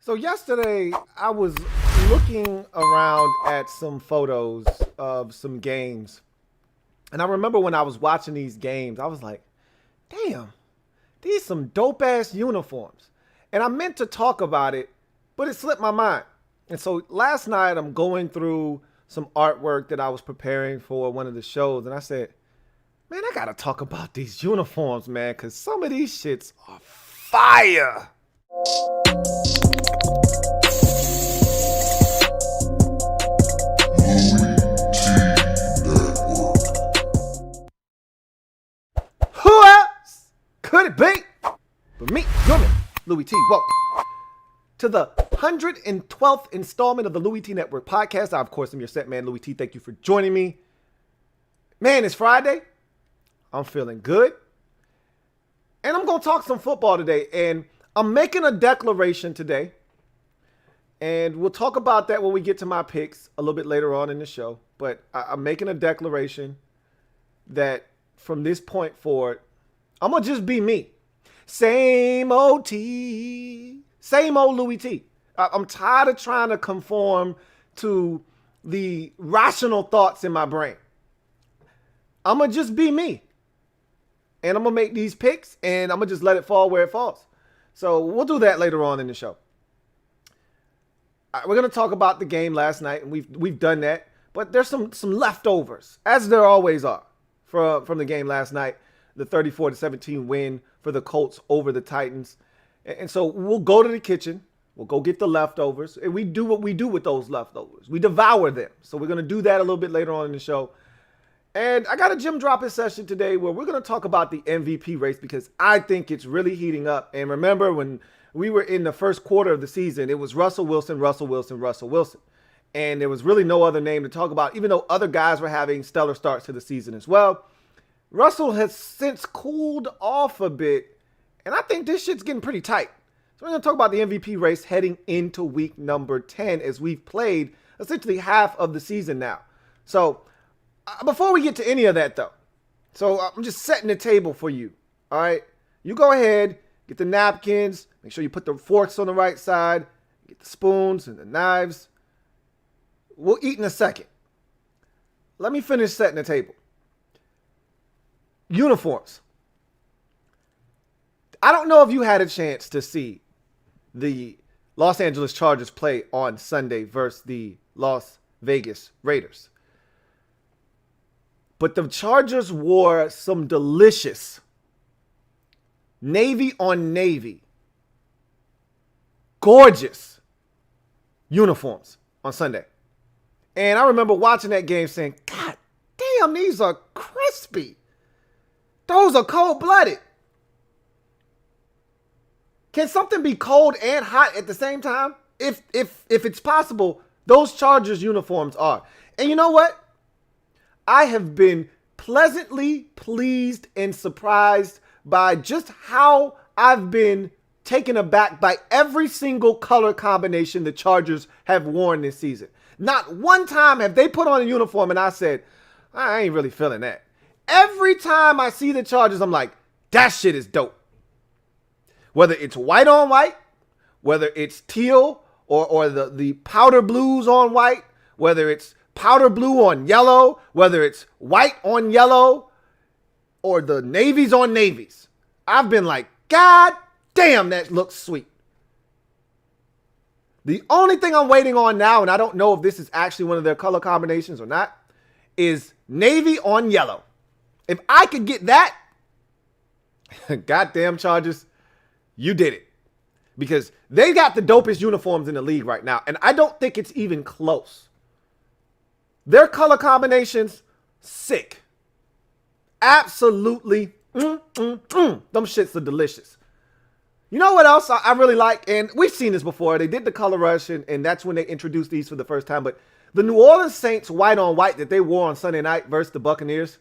So yesterday, I was looking around at some photos of some games. And I remember when I was watching these games, I was like, damn, these some dope-ass uniforms. And I meant to talk about it, but it slipped my mind. And so last night, I'm going through some artwork that I was preparing for one of the shows. And I said, man, I got to talk about these uniforms, man, because some of these shits are fire. Who else could it be but me, your man, Louie T. Welcome to the 112th installment of the Louie T Network podcast. I, of course, am your set man, Louie T. Thank you for joining me. Man, it's Friday. I'm feeling good. And I'm going to talk some football today. And I'm making a declaration today. And we'll talk about that when we get to my picks a little bit later on in the show. But I'm making a declaration that from this point forward, I'm going to just be me. Same old T. Same old Louie T. I'm tired of trying to conform to the rational thoughts in my brain. I'm going to just be me. And I'm going to make these picks, and I'm going to just let it fall where it falls. So we'll do that later on in the show. We're going to talk about the game last night, and we've done that. But there's some leftovers, as there always are, from the game last night. The 34-17 win for the Colts over the Titans. And so we'll go to the kitchen. We'll go get the leftovers. And we do what we do with those leftovers. We devour them. So we're going to do that a little bit later on in the show. And I got a Gem Droppin Session today where we're going to talk about the MVP race because I think it's really heating up. And remember when we were in the first quarter of the season, it was Russell Wilson. And there was really no other name to talk about, even though other guys were having stellar starts to the season as well. Russell has since cooled off a bit, and I think this shit's getting pretty tight. So we're going to talk about the MVP race heading into week number 10 as we've played essentially half of the season now. So before we get to any of that, though, so I'm just setting the table for you, all right? You go ahead, get the napkins, make sure you put the forks on the right side, get the spoons and the knives. We'll eat in a second. Let me finish setting the table. Uniforms. I don't know if you had a chance to see the Los Angeles Chargers play on Sunday versus the Las Vegas Raiders. But the Chargers wore some delicious navy on navy, gorgeous uniforms on Sunday. And I remember watching that game saying, God damn, these are crispy. Those are cold-blooded. Can something be cold and hot at the same time? If it's possible, those Chargers uniforms are. And you know what? I have been pleasantly pleased and surprised by just how I've been taken aback by every single color combination the Chargers have worn this season. Not one time have they put on a uniform and I said, I ain't really feeling that. Every time I see the Chargers, I'm like, that shit is dope. Whether it's white on white, whether it's teal or the powder blues on white, whether it's powder blue on yellow, whether it's white on yellow, or the navies on navies. I've been like, God damn, that looks sweet. The only thing I'm waiting on now, and I don't know if this is actually one of their color combinations or not, is navy on yellow. If I could get that, goddamn Chargers, you did it. Because they got the dopest uniforms in the league right now, and I don't think it's even close. Their color combinations, sick. Absolutely, Them shits are delicious. You know what else I really like? And we've seen this before. They did the color rush, and that's when they introduced these for the first time. But the New Orleans Saints white on white that they wore on Sunday night versus the Buccaneers,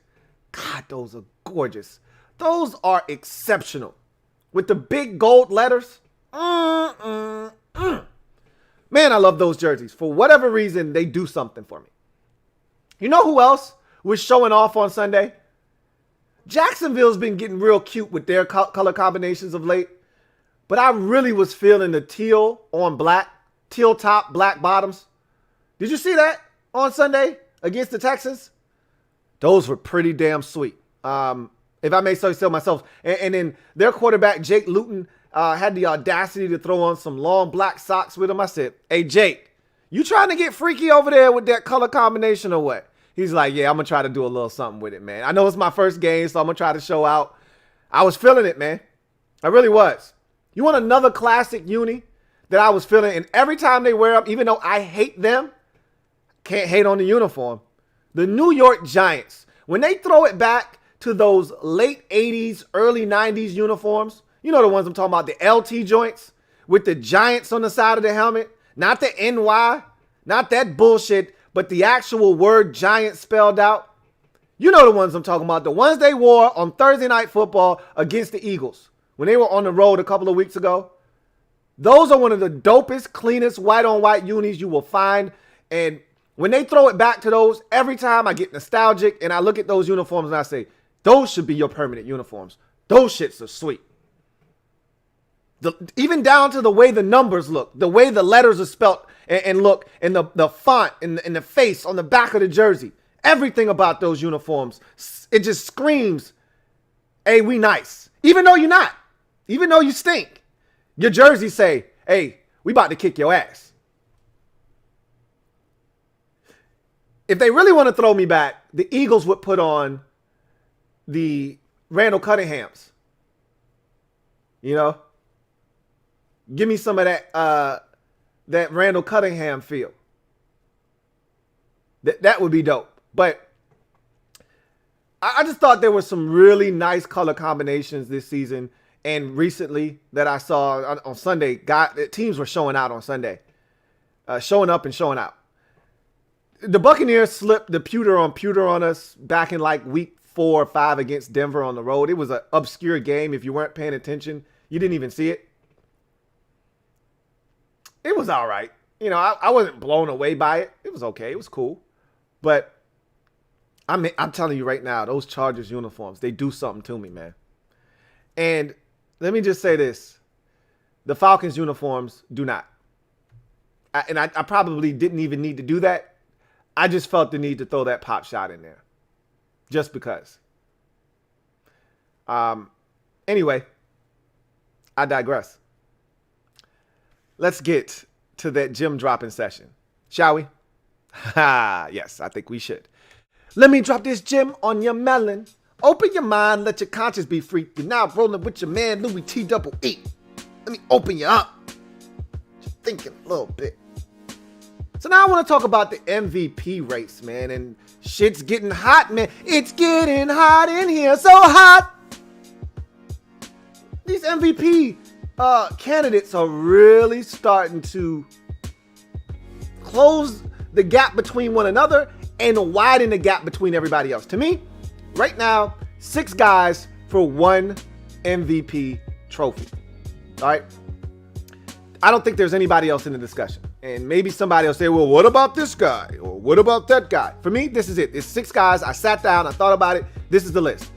God, those are gorgeous. Those are exceptional. With the big gold letters. Man, I love those jerseys. For whatever reason, they do something for me. You know who else was showing off on Sunday? Jacksonville's been getting real cute with their color combinations of late. But I really was feeling the teal on black, teal top, black bottoms. Did you see that on Sunday against the Texans? Those were pretty damn sweet. If I may say so myself. And then their quarterback, Jake Luton, had the audacity to throw on some long black socks with him. I said, hey, Jake, you trying to get freaky over there with that color combination or what? He's like, yeah, I'm going to try to do a little something with it, man. I know it's my first game, so I'm going to try to show out. I was feeling it, man. I really was. You want another classic uni that I was feeling? And every time they wear them, even though I hate them, can't hate on the uniform. The New York Giants, when they throw it back to those late 80s, early 90s uniforms, you know the ones I'm talking about, the LT joints with the Giants on the side of the helmet, not the NY, not that bullshit, but the actual word Giant spelled out. You know the ones I'm talking about, the ones they wore on Thursday Night Football against the Eagles when they were on the road a couple of weeks ago. Those are one of the dopest, cleanest white-on-white unis you will find. And when they throw it back to those, every time I get nostalgic and I look at those uniforms and I say, those should be your permanent uniforms. Those shits are sweet. Even down to the way the numbers look, the way the letters are spelt and look, and the font and the face on the back of the jersey. Everything about those uniforms, it just screams, hey, we nice. Even though you're not. Even though you stink. Your jerseys say, hey, we about to kick your ass. If they really want to throw me back, the Eagles would put on the Randall Cunninghams. You know? Give me some of that Randall Cunningham feel. That would be dope. But I just thought there were some really nice color combinations this season and recently that I saw on Sunday. Teams were showing out on Sunday. Showing up and showing out. The Buccaneers slipped the pewter on us back in like week 4 or 5 against Denver on the road. It was an obscure game. If you weren't paying attention, you didn't even see it. It was all right. You know, I wasn't blown away by it. It was okay. It was cool. But I'm telling you right now, those Chargers uniforms, they do something to me, man. And let me just say this. The Falcons uniforms do not. I probably didn't even need to do that. I just felt the need to throw that pop shot in there. Just because. Anyway, I digress. Let's get to that Gem Droppin Session, shall we? Yes, I think we should. Let me drop this gem on your melon. Open your mind, let your conscience be free. You're now rolling with your man, LouieTeeNetwork. Let me open you up. Just thinking a little bit. So now I want to talk about the MVP race, man. And shit's getting hot, man. It's getting hot in here, so hot. These MVP candidates are really starting to close the gap between one another and widen the gap between everybody else. To me, right now, 6 guys for 1 MVP trophy. All right. I don't think there's anybody else in the discussion. And maybe somebody will say, well, what about this guy? Or what about that guy? For me, this is it. It's 6 guys. I sat down. I thought about it. This is the list.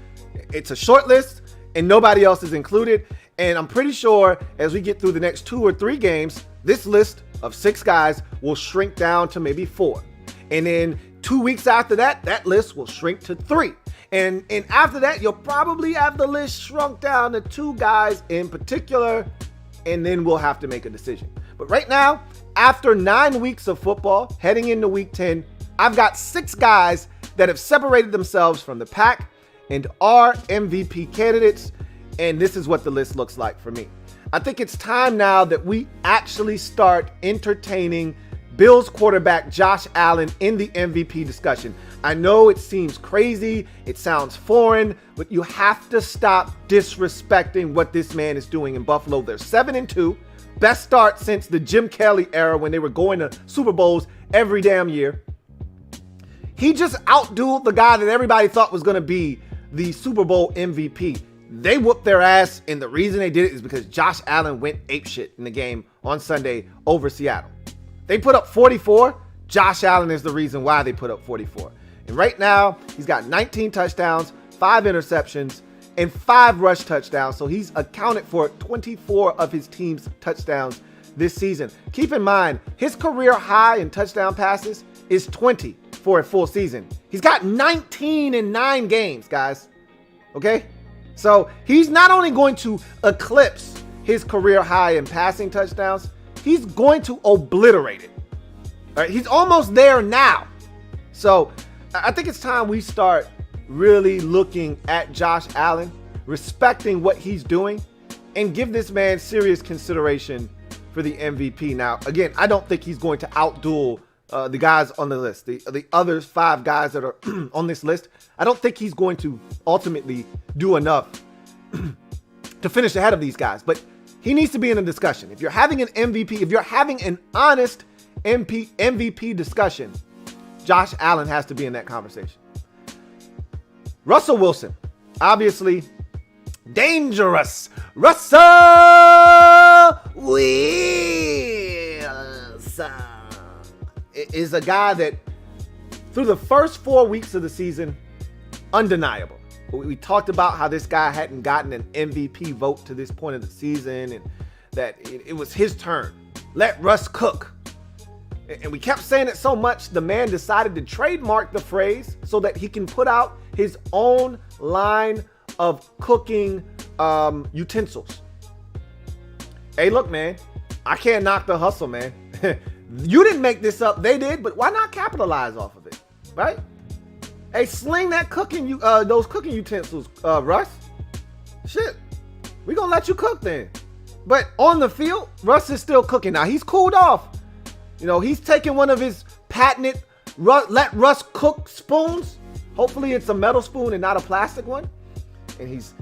It's a short list and nobody else is included. And I'm pretty sure as we get through the next 2 or 3 games, this list of 6 guys will shrink down to maybe 4. And then 2 weeks after that, that list will shrink to 3. And after that, you'll probably have the list shrunk down to 2 guys in particular. And then we'll have to make a decision. But right now, after 9 weeks of football, heading into week 10, I've got 6 guys that have separated themselves from the pack and are MVP candidates. And this is what the list looks like for me. I think it's time now that we actually start entertaining Bills quarterback Josh Allen in the MVP discussion. I know it seems crazy, it sounds foreign, but you have to stop disrespecting what this man is doing in Buffalo. They're 7-2, best start since the Jim Kelly era when they were going to Super Bowls every damn year. He just outdueled the guy that everybody thought was going to be the Super Bowl MVP. They whooped their ass, and the reason they did it is because Josh Allen went apeshit in the game on Sunday over Seattle. They put up 44. Josh Allen is the reason why they put up 44. And right now, he's got 19 touchdowns, 5 interceptions, and 5 rush touchdowns. So he's accounted for 24 of his team's touchdowns this season. Keep in mind, his career high in touchdown passes is 20 for a full season. He's got 19 in 9 games, guys. Okay? So he's not only going to eclipse his career high in passing touchdowns, he's going to obliterate it. All right? He's almost there now. So I think it's time we start really looking at Josh Allen, respecting what he's doing, and give this man serious consideration for the MVP. Now, again, I don't think he's going to outduel the guys on the list, the other 5 guys that are on this list. I don't think he's going to ultimately do enough to finish ahead of these guys, but he needs to be in a discussion. If you're having an MVP, if you're having an honest MVP discussion, Josh Allen has to be in that conversation. Russell Wilson, obviously dangerous. Russell Wilson is a guy that through the first 4 weeks of the season, undeniable. We talked about how this guy hadn't gotten an MVP vote to this point of the season and that it was his turn. Let Russ cook. And we kept saying it so much, the man decided to trademark the phrase so that he can put out his own line of cooking utensils. Hey, look, man, I can't knock the hustle, man. You didn't make this up, they did, but why not capitalize off of it, right? Hey, sling that those cooking utensils, Russ. Shit, we gonna let you cook then. But on the field, Russ is still cooking. Now he's cooled off. You know, he's taking one of his patented let Russ cook spoons. Hopefully it's a metal spoon and not a plastic one. And he's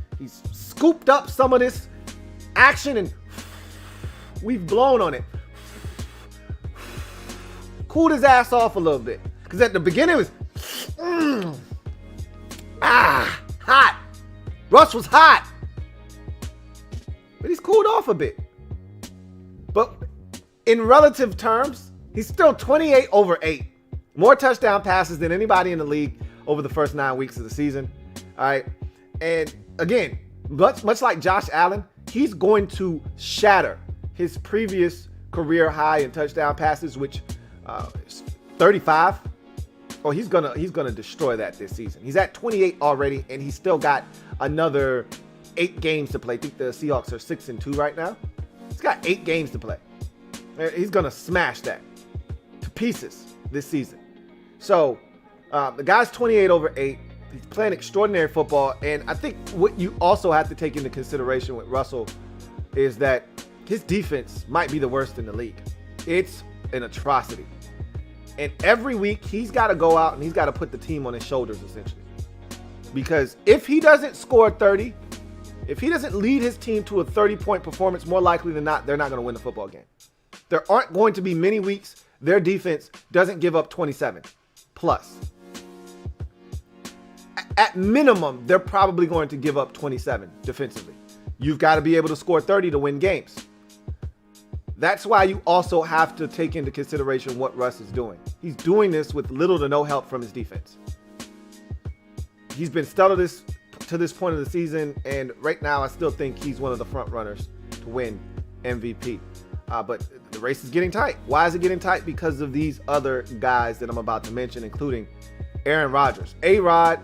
scooped up some of this action and we've blown on it. Cooled his ass off a little bit. Because at the beginning it was hot. Russ was hot. But he's cooled off a bit. But in relative terms, he's still 28 over 8. More touchdown passes than anybody in the league over the first 9 weeks of the season. All right. And again, much like Josh Allen, he's going to shatter his previous career high in touchdown passes, which is 35. Oh, he's gonna destroy that this season. He's at 28 already, and he's still got another 8 games to play. I think the Seahawks are 6-2 right now. He's got 8 games to play. He's going to smash that to pieces this season. So the guy's 28 over 8. He's playing extraordinary football. And I think what you also have to take into consideration with Russell is that his defense might be the worst in the league. It's an atrocity. And every week he's got to go out and he's got to put the team on his shoulders, essentially. Because if he doesn't score 30, if he doesn't lead his team to a 30-point performance, more likely than not, they're not going to win the football game. There aren't going to be many weeks their defense doesn't give up 27 plus. At minimum, they're probably going to give up 27 defensively. You've got to be able to score 30 to win games. That's why you also have to take into consideration what Russ is doing. He's doing this with little to no help from his defense. He's been stellar to this point of the season, and right now I still think he's one of the front runners to win MVP. But the race is getting tight. Why is it getting tight? Because of these other guys that I'm about to mention, including Aaron Rodgers. A-Rod,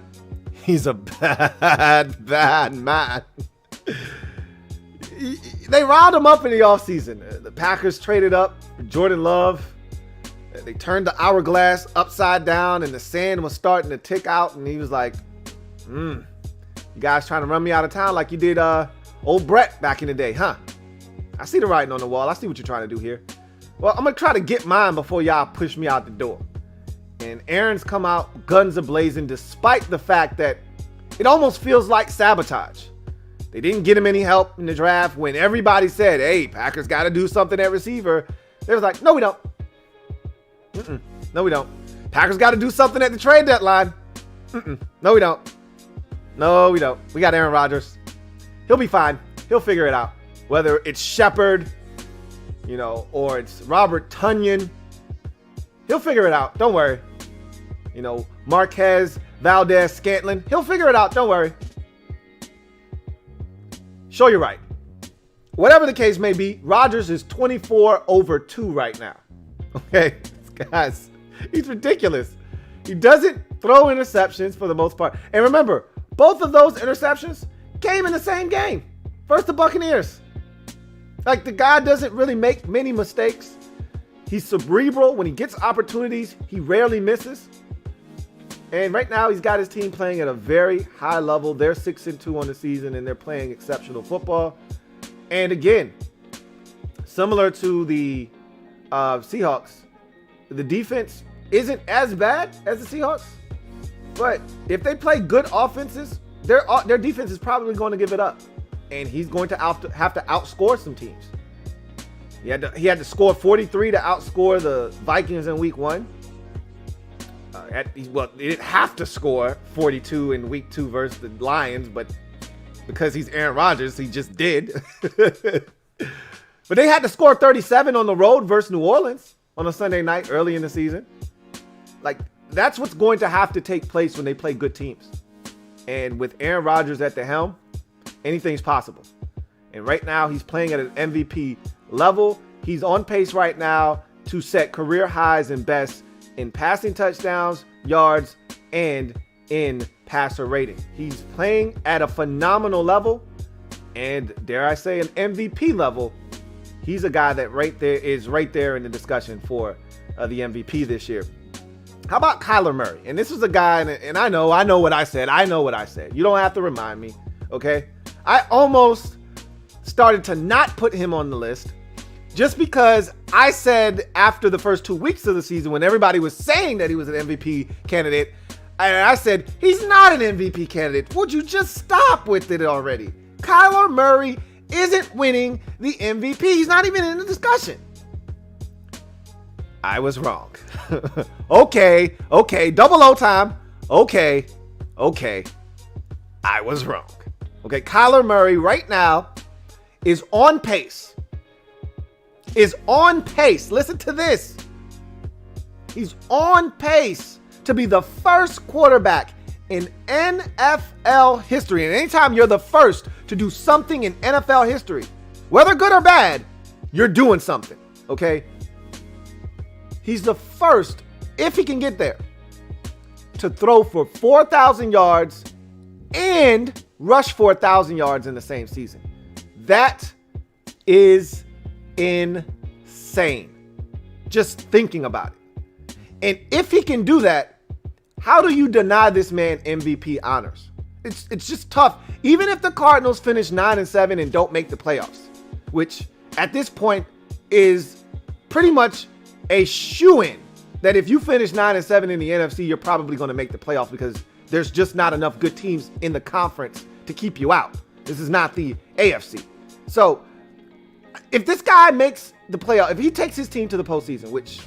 he's a bad man. They riled him up in the offseason. The Packers traded up for Jordan Love. They turned the hourglass upside down and the sand was starting to tick out. And he was like, you guys trying to run me out of town like you did old Brett back in the day, huh? I see the writing on the wall. I see what you're trying to do here. Well, I'm going to try to get mine before y'all push me out the door. And Aaron's come out guns a-blazing despite the fact that it almost feels like sabotage. They didn't get him any help in the draft when everybody said, hey, Packers got to do something at receiver. They was like, no, we don't. No, we don't. Packers got to do something at the trade deadline. No, we don't. No, we don't. We got Aaron Rodgers. He'll be fine. He'll figure it out. Whether it's Shepard, or it's Robert Tonyan, he'll figure it out. Don't worry. Marquez Valdez Scantling, he'll figure it out. Don't worry. show you right. Whatever the case may be, Rodgers is 24/2 right now. Okay, guys, he's ridiculous. He doesn't throw interceptions for the most part. And remember, both of those interceptions came in the same game. First the Buccaneers. Like, the guy doesn't really make many mistakes. He's cerebral. When he gets opportunities, he rarely misses. And right now, he's got his team playing at a very high level. They're 6-2 on the season, and they're playing exceptional football. And again, similar to the Seahawks, the defense isn't as bad as the Seahawks. But if they play good offenses, their defense is probably going to give it up. And he's going to have to outscore some teams. He had to score 43 to outscore the Vikings in week 1. He didn't have to score 42 in week 2 versus the Lions, but because he's Aaron Rodgers, he just did. But they had to score 37 on the road versus New Orleans on a Sunday night early in the season. Like, that's what's going to have to take place when they play good teams. And with Aaron Rodgers at the helm, anything's possible. And right now, he's playing at an MVP level. He's on pace right now to set career highs and bests in passing touchdowns, yards, and in passer rating. He's playing at a phenomenal level, and dare I say, an MVP level. He's a guy that is right there in the discussion for the MVP this year. How about Kyler Murray? And this is a guy, and I know what I said. You don't have to remind me, okay? I almost started to not put him on the list just because I said after the first 2 weeks of the season, when everybody was saying that he was an MVP candidate, I said, he's not an MVP candidate. Would you just stop with it already? Kyler Murray isn't winning the MVP. He's not even in the discussion. I was wrong. Okay. Double O time. Okay. I was wrong. Okay, Kyler Murray right now is on pace. Listen to this. He's on pace to be the first quarterback in NFL history. And anytime you're the first to do something in NFL history, whether good or bad, you're doing something, okay? He's the first, if he can get there, to throw for 4,000 yards and rush for 1,000 yards in the same season. That is insane. Just thinking about it. And if he can do that, how do you deny this man MVP honors? It's just tough. Even if the Cardinals finish 9-7 and don't make the playoffs, which at this point is pretty much a shoo-in that if you finish 9-7 in the NFC, you're probably going to make the playoffs because there's just not enough good teams in the conference to keep you out. This is not the AFC. So if this guy makes the playoff, if he takes his team to the postseason, which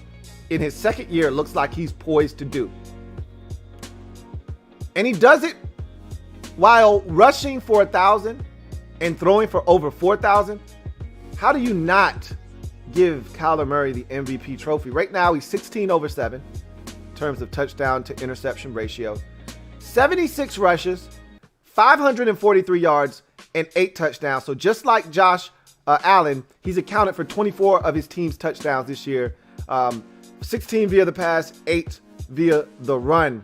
in his second year looks like he's poised to do, and he does it while rushing for 1,000 and throwing for over 4,000, how do you not give Kyler Murray the MVP trophy? Right now, he's 16/7 in terms of touchdown to interception ratio, 76 rushes, 543 yards, and 8 touchdowns. So just like Josh Allen, he's accounted for 24 of his team's touchdowns this year, 16 via the pass, 8 via the run.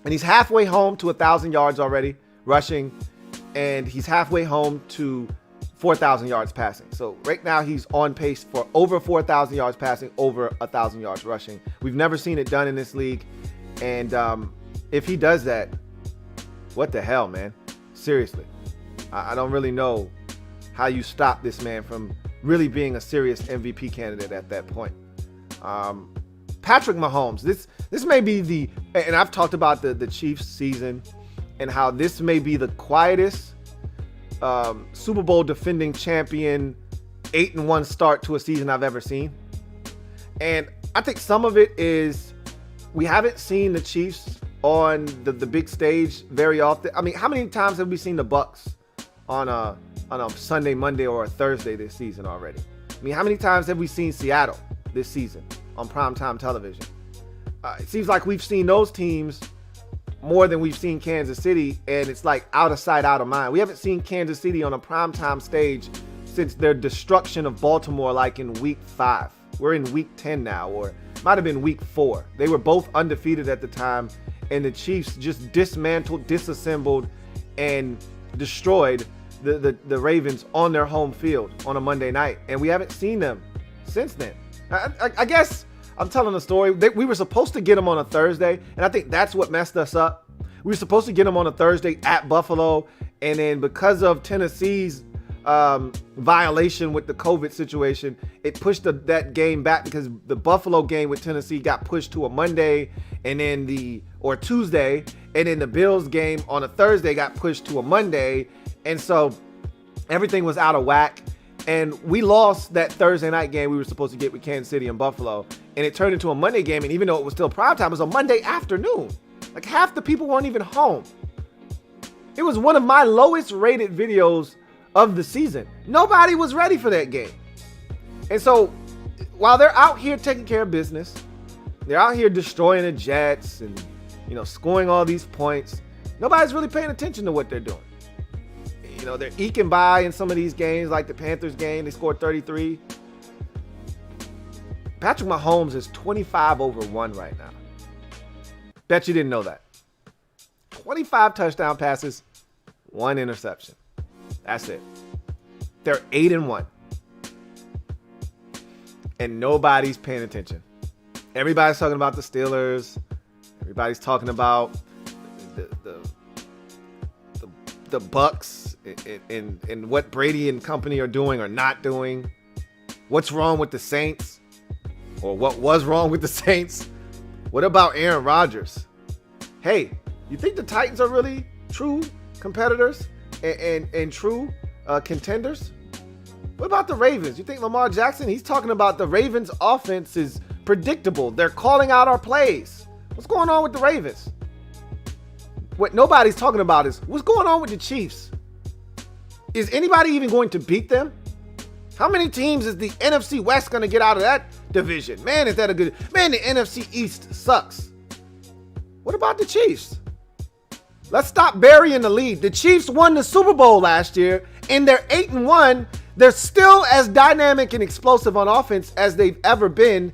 And he's halfway home to 1,000 yards already rushing, and he's halfway home to 4,000 yards passing. So right now he's on pace for over 4,000 yards passing, over 1,000 yards rushing. We've never seen it done in this league. And if he does that, what the hell, man? Seriously. I don't really know how you stop this man from really being a serious MVP candidate at that point. Patrick Mahomes, this may be and I've talked about the Chiefs season and how this may be the quietest Super Bowl defending champion 8-1 start to a season I've ever seen. And I think some of it is we haven't seen the Chiefs on the big stage very often. I mean, how many times have we seen the Bucs on a Sunday, Monday, or a Thursday this season already? I mean, how many times have we seen Seattle this season on primetime television? It seems like we've seen those teams more than we've seen Kansas City, and it's like out of sight, out of mind. We haven't seen Kansas City on a primetime stage since their destruction of Baltimore, like in week 5. We're in week 10 now, or might have been week 4. They were both undefeated at the time, and the Chiefs just dismantled, disassembled, and destroyed the Ravens on their home field on a Monday night. And we haven't seen them since then. I guess I'm telling a story. We were supposed to get them on a Thursday, and I think that's what messed us up. We were supposed to get them on a Thursday at Buffalo, and then because of Tennessee's violation with the COVID situation, it pushed that game back, because the Buffalo game with Tennessee got pushed to a Monday or Tuesday, and then the Bills game on a Thursday got pushed to a Monday, and so everything was out of whack, and we lost that Thursday night game we were supposed to get with Kansas City and Buffalo, and it turned into a Monday game, and even though it was still primetime, it was a Monday afternoon. Like, half the people weren't even home. It was one of my lowest rated videos of the season. Nobody was ready for that game. And so while they're out here taking care of business, they're out here destroying the Jets and, scoring all these points, nobody's really paying attention to what they're doing. They're eking by in some of these games, like the Panthers game, they scored 33. Patrick Mahomes is 25-1 right now. Bet you didn't know that. 25 touchdown passes, 1 interception. That's it. They're 8-1. And nobody's paying attention. Everybody's talking about the Steelers. Everybody's talking about the Bucks and what Brady and company are doing or not doing. What's wrong with the Saints? Or what was wrong with the Saints? What about Aaron Rodgers? Hey, you think the Titans are really true competitors and true contenders? What about the Ravens? You think Lamar Jackson, he's talking about the Ravens offense is predictable. They're calling out our plays. What's going on with the Ravens? What nobody's talking about is what's going on with the Chiefs. Is anybody even going to beat them? How many teams is the NFC West going to get out of that division? Man, is that a good... Man, the NFC East sucks. What about the Chiefs? Let's stop burying the lead. The Chiefs won the Super Bowl last year, and they're 8-1. They're still as dynamic and explosive on offense as they've ever been.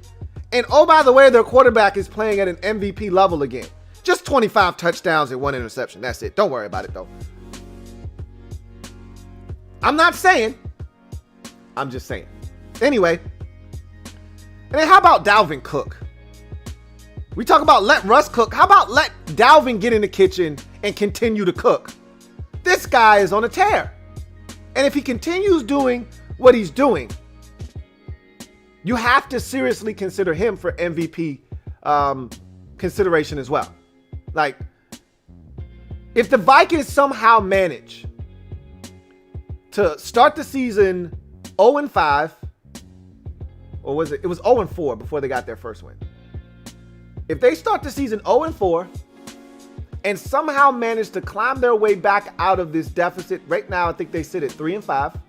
And oh, by the way, their quarterback is playing at an MVP level again. Just 25 touchdowns and 1 interception. That's it. Don't worry about it, though. I'm not saying. I'm just saying. Anyway. And then how about Dalvin Cook? We talk about let Russ cook. How about let Dalvin get in the kitchen and continue to cook? This guy is on a tear. And if he continues doing what he's doing, you have to seriously consider him for MVP consideration as well. Like, if the Vikings somehow manage to start the season 0-5, or was it? It was 0-4 before they got their first win. If they start the season 0-4 and somehow manage to climb their way back out of this deficit, right now I think they sit at 3-5,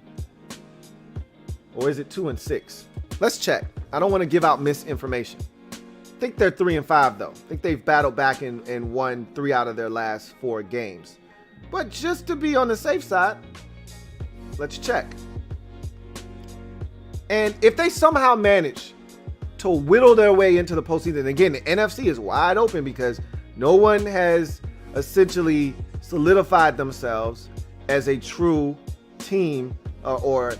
or is it 2-6? Let's check. I don't want to give out misinformation. I think they're 3-5 though. I think they've battled back and won 3 out of their last 4 games. But just to be on the safe side, let's check. And if they somehow manage to whittle their way into the postseason, again, the NFC is wide open because no one has essentially solidified themselves as a true team, or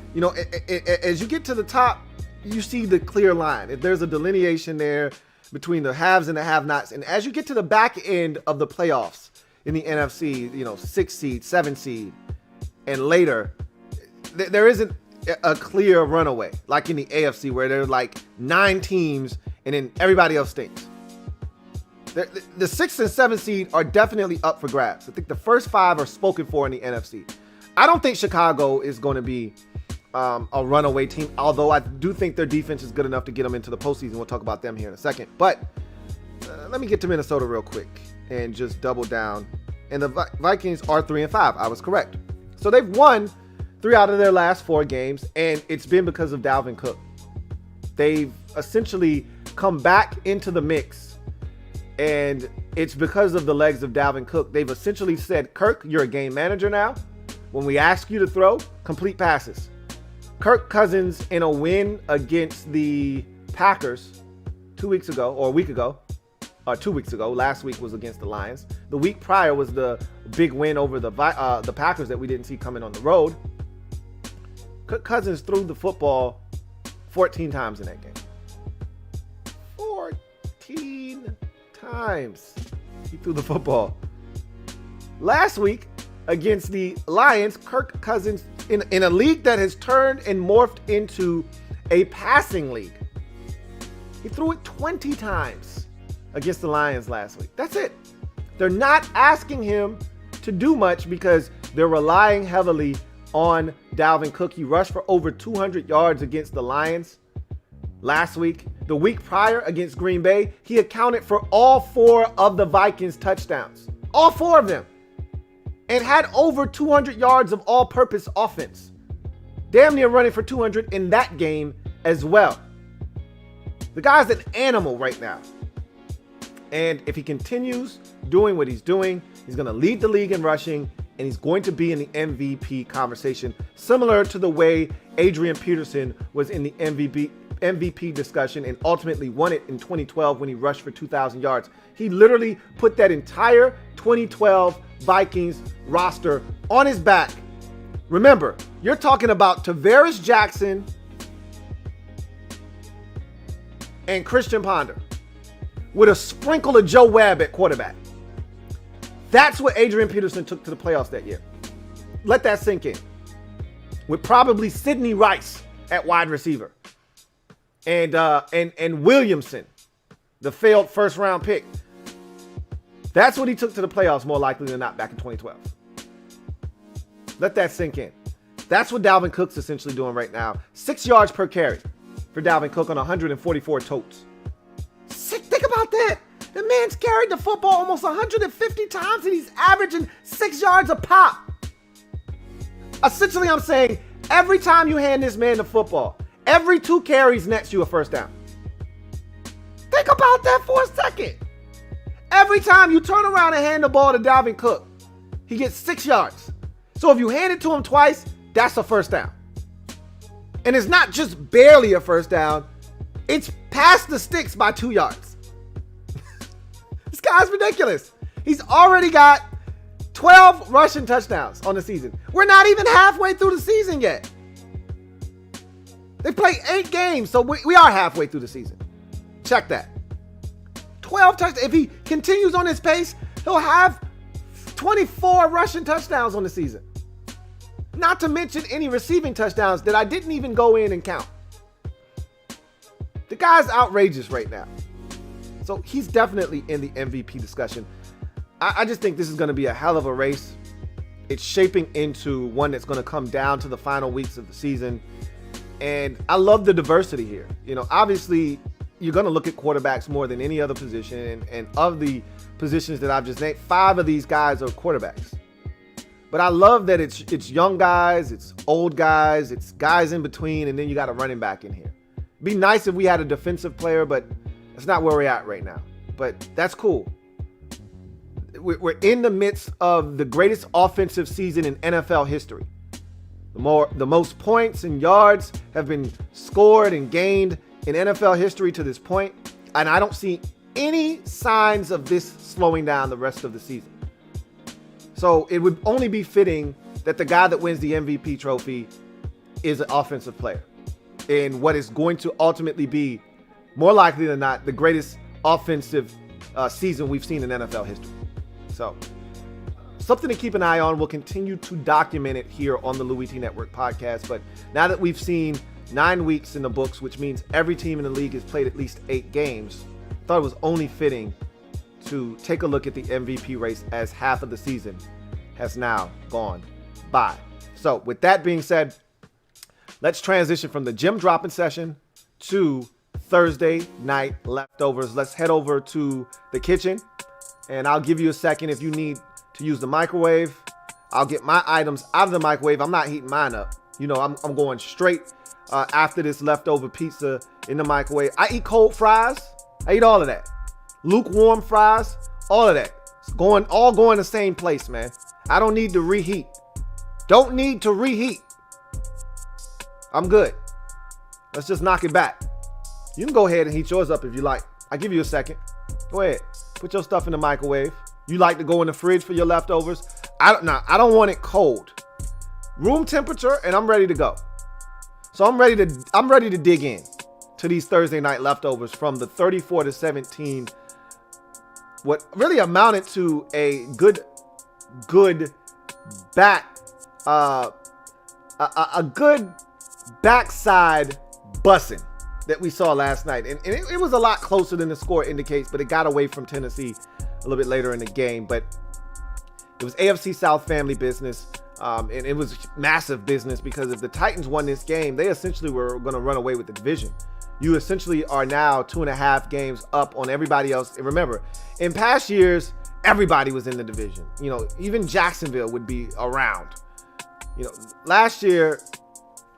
as you get to the top, you see the clear line. If there's a delineation there between the haves and the have-nots, and as you get to the back end of the playoffs in the NFC, 6 seed, 7 seed, and later, there isn't a clear runaway like in the AFC where there's like 9 teams and then everybody else stinks. The 6 and 7 seed are definitely up for grabs. I think the first 5 are spoken for in the NFC. I don't think Chicago is going to be a runaway team, although I do think their defense is good enough to get them into the postseason. We'll talk about them here in a second. But let me get to Minnesota real quick and just double down. And the Vikings are 3-5. I was correct. So they've won 3 out of their last 4 games, and it's been because of Dalvin Cook. They've essentially come back into the mix, and it's because of the legs of Dalvin Cook. They've essentially said, Kirk, you're a game manager now. When we ask you to throw, complete passes. Kirk Cousins in a win against the Packers 2 weeks ago, or a week ago, or 2 weeks ago. Last week was against the Lions. The week prior was the big win over the Packers that we didn't see coming on the road. Kirk Cousins threw the football 14 times in that game. 14 times he threw the football. Last week against the Lions, Kirk Cousins, in a league that has turned and morphed into a passing league, he threw it 20 times against the Lions last week. That's it. They're not asking him to do much because they're relying heavily on Dalvin Cook. He rushed for over 200 yards against the Lions last week. The week prior against Green Bay, he accounted for all 4 of the Vikings touchdowns. All 4 of them. And had over 200 yards of all-purpose offense. Damn near running for 200 in that game as well. The guy's an animal right now. And if he continues doing what he's doing, he's going to lead the league in rushing, and he's going to be in the MVP conversation, similar to the way Adrian Peterson was in the MVP discussion and ultimately won it in 2012 when he rushed for 2,000 yards. He literally put that entire 2012 Vikings roster on his back. Remember, you're talking about Tavares Jackson and Christian Ponder with a sprinkle of Joe Webb at quarterback. That's what Adrian Peterson took to the playoffs that year. Let that sink in. With probably Sidney Rice at wide receiver. And Williamson, the failed first round pick. That's what he took to the playoffs more likely than not back in 2012. Let that sink in. That's what Dalvin Cook's essentially doing right now. 6 yards per carry for Dalvin Cook on 144 totes. Think about that. The man's carried the football almost 150 times and he's averaging 6 yards a pop. Essentially, I'm saying every time you hand this man the football, every 2 carries nets you a first down. Think about that for a second. Every time you turn around and hand the ball to Dalvin Cook, he gets 6 yards. So if you hand it to him twice, that's a first down. And it's not just barely a first down. It's past the sticks by 2 yards. This guy's ridiculous. He's already got 12 rushing touchdowns on the season. We're not even halfway through the season yet. They played 8 games, so we are halfway through the season. Check that. 12 touchdowns. If he continues on his pace, he'll have 24 rushing touchdowns on the season. Not to mention any receiving touchdowns that I didn't even go in and count. The guy's outrageous right now. So he's definitely in the MVP discussion. I just think this is going to be a hell of a race. It's shaping into one that's going to come down to the final weeks of the season. And I love the diversity here. You know, obviously, you're going to look at quarterbacks more than any other position. And of the positions that I've just named, 5 of these guys are quarterbacks. But I love that it's young guys, it's old guys, it's guys in between, and then you got a running back in here. It'd be nice if we had a defensive player, but that's not where we're at right now. But that's cool. We're in the midst of the greatest offensive season in NFL history. The most points and yards have been scored and gained in NFL history to this point, and I don't see any signs of this slowing down the rest of the season. So it would only be fitting that the guy that wins the MVP trophy is an offensive player in what is going to ultimately be, more likely than not, the greatest offensive season we've seen in NFL history. So something to keep an eye on. We'll continue to document it here on the Louie T Network podcast. But now that we've seen 9 weeks in the books, which means every team in the league has played at least 8 games, I thought it was only fitting to take a look at the MVP race as half of the season has now gone by. So with that being said, let's transition from the Gem Droppin Session to Thursday night leftovers. Let's head over to the kitchen, and I'll give you a second if you need to use the microwave. I'll get my items out of the microwave. I'm not heating mine up. You know, I'm going straight after this leftover pizza in the microwave. I eat cold fries. I eat all of that. Lukewarm fries, All of that. It's all going the same place, man. I don't need to reheat. Don't need to reheat. I'm good. Let's just knock it back. You can go ahead and heat yours up if you like. I'll give you a second. Go ahead. Put your stuff in the microwave. You like to go in the fridge for your leftovers? I don't want it cold. Room temperature, and I'm ready to go. So I'm ready to dig in to these Thursday night leftovers from the 34-17. What really amounted to a good back, a good backside bussing that we saw last night. And it was a lot closer than the score indicates, but it got away from Tennessee a little bit later in the game. But it was AFC South family business. And it was massive business because if the Titans won this game, they essentially were going to run away with the division. You essentially are now 2.5 games up on everybody else. And remember, in past years, everybody was in the division. You know, even Jacksonville would be around. You know, this year,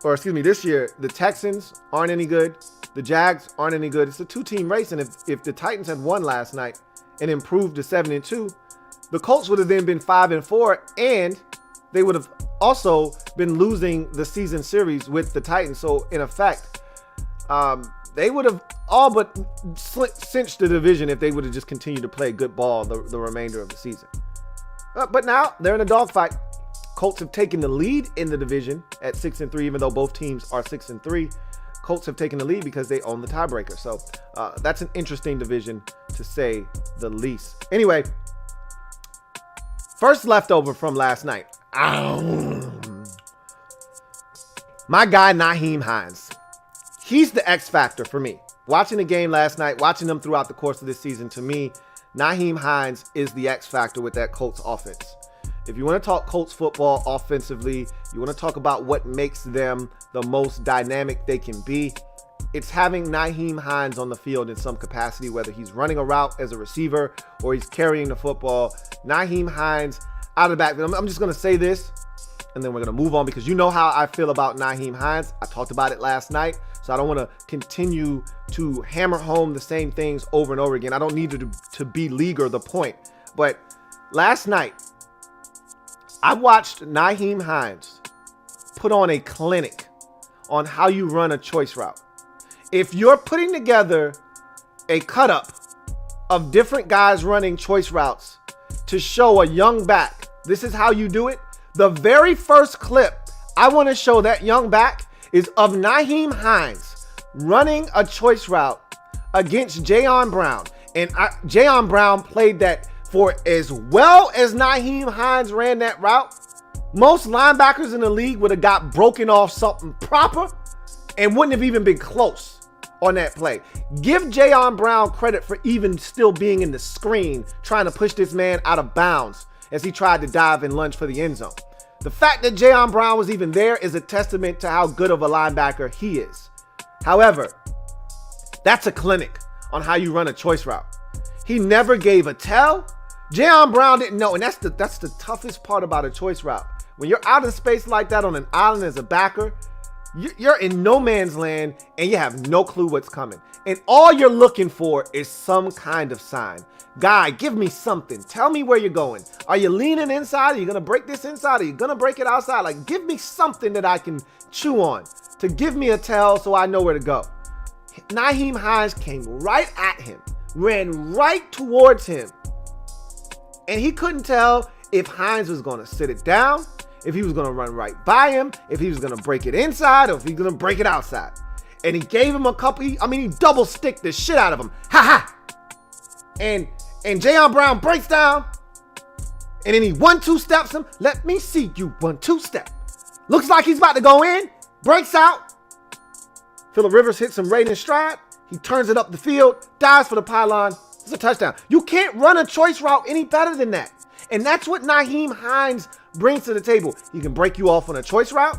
the Texans aren't any good. The Jags aren't any good. It's a 2-team race. And if the Titans had won last night and improved to 7-2, the Colts would have then been 5-4, and they would have also been losing the season series with the Titans. So in effect, they would have all but cinched the division if they would have just continued to play good ball the remainder of the season. But now they're in a dogfight. Colts have taken the lead in the division at 6-3, even though both teams are 6-3. Colts have taken the lead because they own the tiebreaker. So that's an interesting division, to say the least. Anyway, first leftover from last night. My guy, Nyheim Hines. He's the X factor for me. Watching the game last night, watching them throughout the course of this season, to me, Nyheim Hines is the X factor with that Colts offense. If you want to talk Colts football offensively, you want to talk about what makes them the most dynamic they can be, it's having Nyheim Hines on the field in some capacity, whether he's running a route as a receiver or he's carrying the football. Nyheim Hines out of the backfield. I'm just going to say this, and then we're going to move on, because you know how I feel about Nyheim Hines. I talked about it last night, so I don't want to continue to hammer home the same things over and over again. I don't need to beleaguer the point. But last night, I watched Nyheim Hines put on a clinic on how you run a choice route. If you're putting together a cut-up of different guys running choice routes to show a young back, this is how you do it. The very first clip I want to show that young back is of Nyheim Hines running a choice route against Jayon Brown. And Jayon Brown played that for as well as Nyheim Hines ran that route. Most linebackers in the league would have got broken off something proper and wouldn't have even been close on that play. Give Jayon Brown credit for even still being in the screen, trying to push this man out of bounds as he tried to dive and lunge for the end zone. The fact that Jayon Brown was even there is a testament to how good of a linebacker he is. However, that's a clinic on how you run a choice route. He never gave a tell. Jayon Brown didn't know, and that's the toughest part about a choice route. When you're out in space like that on an island as a backer, you're in no man's land and you have no clue what's coming. And all you're looking for is some kind of sign. Guy, give me something. Tell me where you're going. Are you leaning inside? Are you going to break this inside? Are you going to break it outside? Like, give me something that I can chew on to give me a tell so I know where to go. Nyheim Hines came right at him, ran right towards him. And he couldn't tell if Hines was going to sit it down, if he was going to run right by him, if he was going to break it inside, or if he was going to break it outside. And he gave him a couple, he double sticked the shit out of him. Ha ha! And Jayon Brown breaks down, and then he 1-2 steps him. Let me see you 1-2 step. Looks like he's about to go in, breaks out. Phillip Rivers hits him right in stride. He turns it up the field, dives for the pylon. It's a touchdown. You can't run a choice route any better than that. And that's what Nyheim Hines brings to the table. He can break you off on a choice route.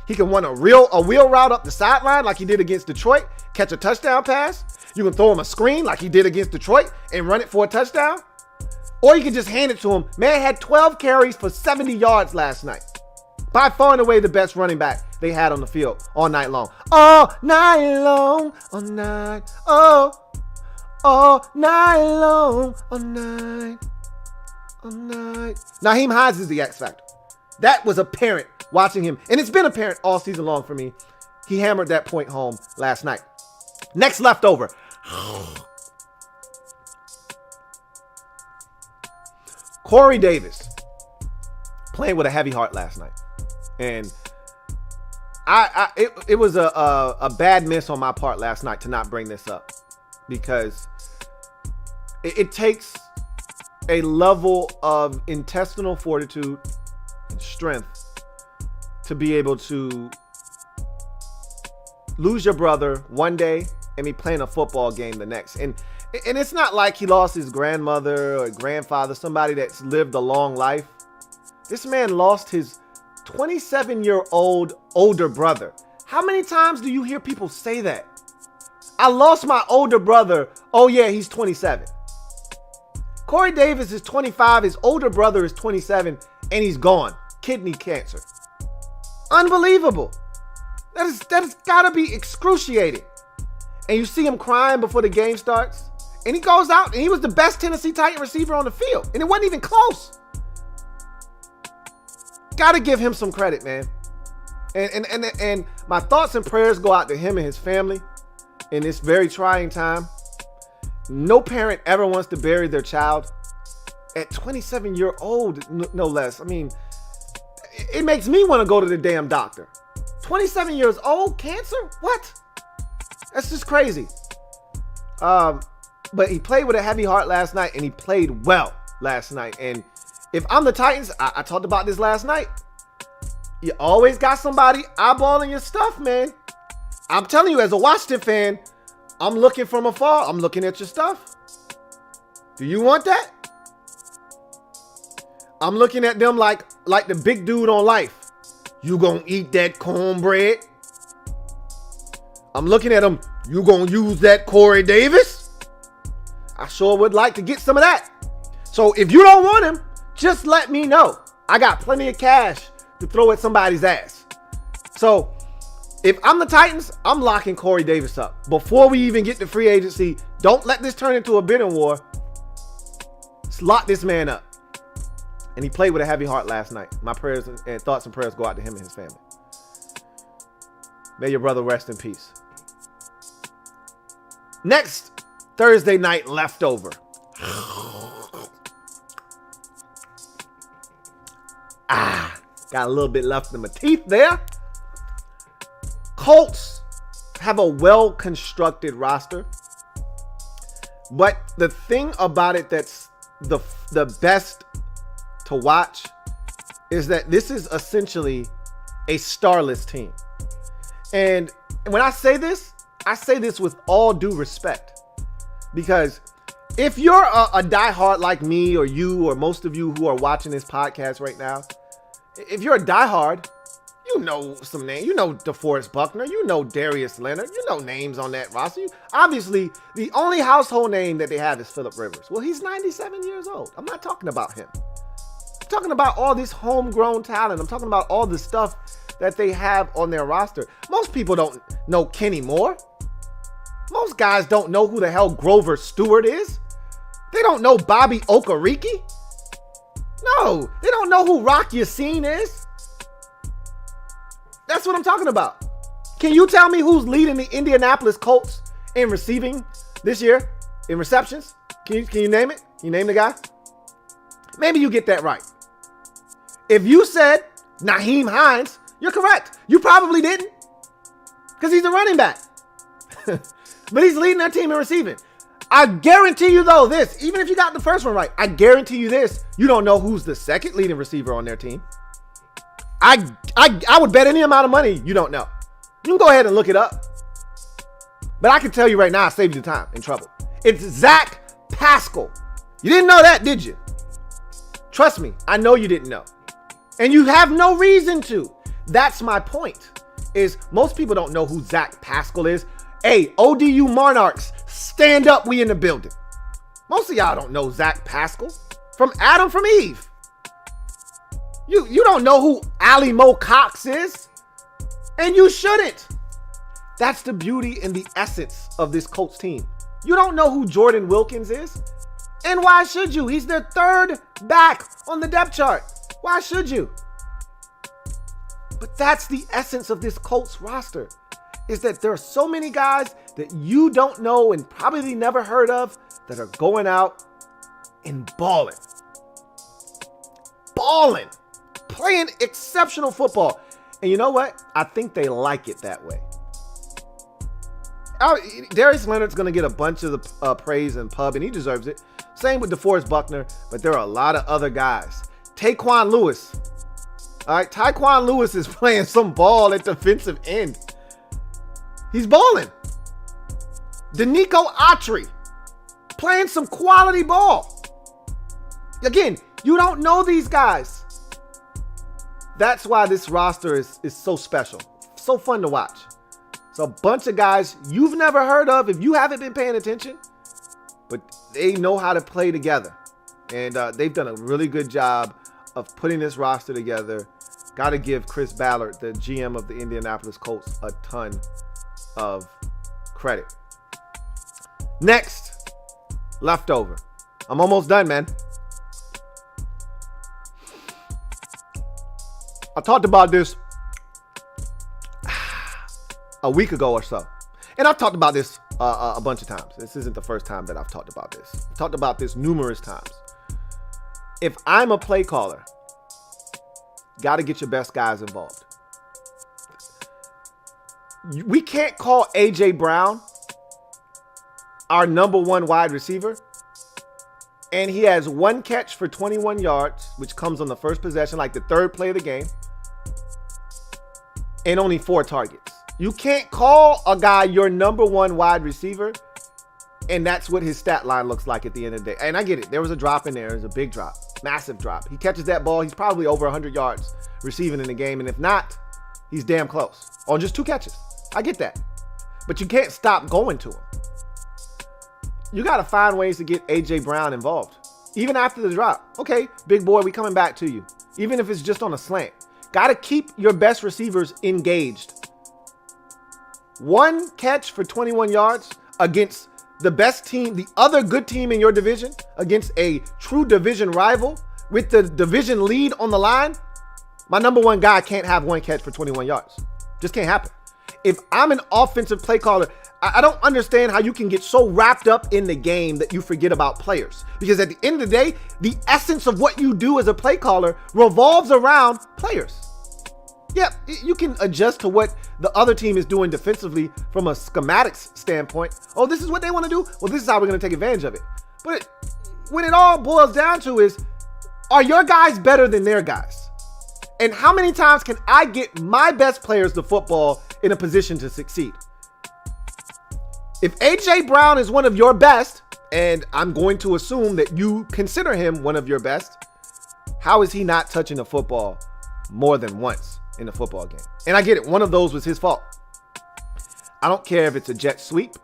He can run a wheel route up the sideline like he did against Detroit, catch a touchdown pass. You can throw him a screen like he did against Detroit and run it for a touchdown. Or you can just hand it to him. Man had 12 carries for 70 yards last night. By far and away the best running back they had on the field all night long. All night long, all night, oh all night long, all night, all night. Nyheim Hines is the X factor. That was apparent watching him, and it's been apparent all season long for me. He hammered that point home last night. Next leftover. Corey Davis playing with a heavy heart last night. And it was a bad miss on my part last night to not bring this up, because it takes a level of intestinal fortitude and strength to be able to lose your brother one day and be playing a football game the next. And it's not like he lost his grandmother or grandfather, somebody that's lived a long life. This man lost his 27-year-old older brother. How many times do you hear people say that? I lost my older brother. Oh yeah, he's 27. Corey Davis is 25. His older brother is 27, and he's gone. Kidney cancer. Unbelievable. That has got to be excruciating. And you see him crying before the game starts, and he goes out, and he was the best Tennessee Titan receiver on the field, and it wasn't even close. Got to give him some credit, man. And my thoughts and prayers go out to him and his family in this very trying time. No parent ever wants to bury their child at 27-year-old, no less. I mean, it makes me want to go to the damn doctor. 27 years old, cancer? What? That's just crazy. But he played with a heavy heart last night, and he played well last night. And if I'm the Titans, I talked about this last night. You always got somebody eyeballing your stuff, man. I'm telling you, as a Washington fan, I'm looking from afar. I'm looking at your stuff. Do you want that? I'm looking at them like the big dude on Life. You gonna eat that cornbread? I'm looking at them. You gonna use that Corey Davis? I sure would like to get some of that. So if you don't want him, just let me know. I got plenty of cash to throw at somebody's ass. So if I'm the Titans, I'm locking Corey Davis up. Before we even get to free agency, don't let this turn into a bidding war. Let's lock this man up. And he played with a heavy heart last night. My prayers and thoughts and prayers go out to him and his family. May your brother rest in peace. Next Thursday night leftover. Got a little bit left in my teeth there. Colts have a well-constructed roster. But the thing about it that's the best to watch is that this is essentially a starless team. And when I say this with all due respect. Because if you're a diehard like me or you or most of you who are watching this podcast right now, if you're a diehard, you know some names. You know DeForest Buckner. You know Darius Leonard. You know names on that roster. Obviously, the only household name that they have is Phillip Rivers. Well, he's 97 years old. I'm not talking about him. I'm talking about all this homegrown talent. I'm talking about all the stuff that they have on their roster. Most people don't know Kenny Moore. Most guys don't know who the hell Grover Stewart is. They don't know Bobby Okereke. No, they don't know who Rock Yassin is. That's what I'm talking about. Can you tell me who's leading the Indianapolis Colts in receiving this year, in receptions? Can you name it? Can you name the guy? Maybe you get that right. If you said Nyheim Hines, you're correct. You probably didn't, because he's a running back. But he's leading their team in receiving. I guarantee you, though, this, even if you got the first one right, I guarantee you this, you don't know who's the second leading receiver on their team. I would bet any amount of money you don't know. You can go ahead and look it up. But I can tell you right now, I saved you time and trouble. It's Zach Pascal. You didn't know that, did you? Trust me, I know you didn't know. And you have no reason to. That's my point, is most people don't know who Zach Pascal is. Hey, ODU Monarchs, stand up, we in the building. Most of y'all don't know Zach Pascal from Adam from Eve. You don't know who Ali Mo Cox is, and you shouldn't. That's the beauty and the essence of this Colts team. You don't know who Jordan Wilkins is. And why should you? He's their third back on the depth chart. Why should you? But that's the essence of this Colts roster, is that there are so many guys that you don't know and probably never heard of that are going out and balling. Balling. Playing exceptional football. And you know what? I think they like it that way. Darius Leonard's going to get a bunch of the praise and pub, and he deserves it. Same with DeForest Buckner, but there are a lot of other guys. Taquan Lewis. All right, Taquan Lewis is playing some ball at defensive end. He's balling. Danico Autry playing some quality ball. Again, you don't know these guys. That's why this roster is so special. So fun to watch. It's a bunch of guys you've never heard of if you haven't been paying attention, but they know how to play together. And they've done a really good job of putting this roster together. Got to give Chris Ballard, the GM of the Indianapolis Colts, a ton of credit. Next, leftover. I'm almost done, man. I talked about this a week ago or so. And I've talked about this a bunch of times. This isn't the first time that I've talked about this. I've talked about this numerous times. If I'm a play caller, got to get your best guys involved. We can't call A.J. Brown our number one wide receiver, and he has one catch for 21 yards, which comes on the first possession, like the third play of the game, and only 4 targets. You can't call a guy your number one wide receiver, and that's what his stat line looks like at the end of the day. And I get it. There was a drop in there. It was a big drop. Massive drop. He catches that ball. He's probably over 100 yards receiving in the game. And if not, he's damn close on just 2 catches. I get that. But you can't stop going to him. You got to find ways to get A.J. Brown involved. Even after the drop. Okay, big boy, we coming back to you. Even if it's just on a slant. Got to keep your best receivers engaged. 1 catch for 21 yards against the best team, the other good team in your division, against a true division rival with the division lead on the line. My number one guy can't have 1 catch for 21 yards. Just can't happen. If I'm an offensive play caller, I don't understand how you can get so wrapped up in the game that you forget about players. Because at the end of the day, the essence of what you do as a play caller revolves around players. Yeah, you can adjust to what the other team is doing defensively from a schematics standpoint. Oh, this is what they want to do? Well, this is how we're going to take advantage of it. But when it all boils down to is, are your guys better than their guys? And how many times can I get my best players the football in a position to succeed? If A.J. Brown is one of your best, and I'm going to assume that you consider him one of your best, how is he not touching the football more than once in the football game? And I get it. One of those was his fault. I don't care if it's a jet sweep.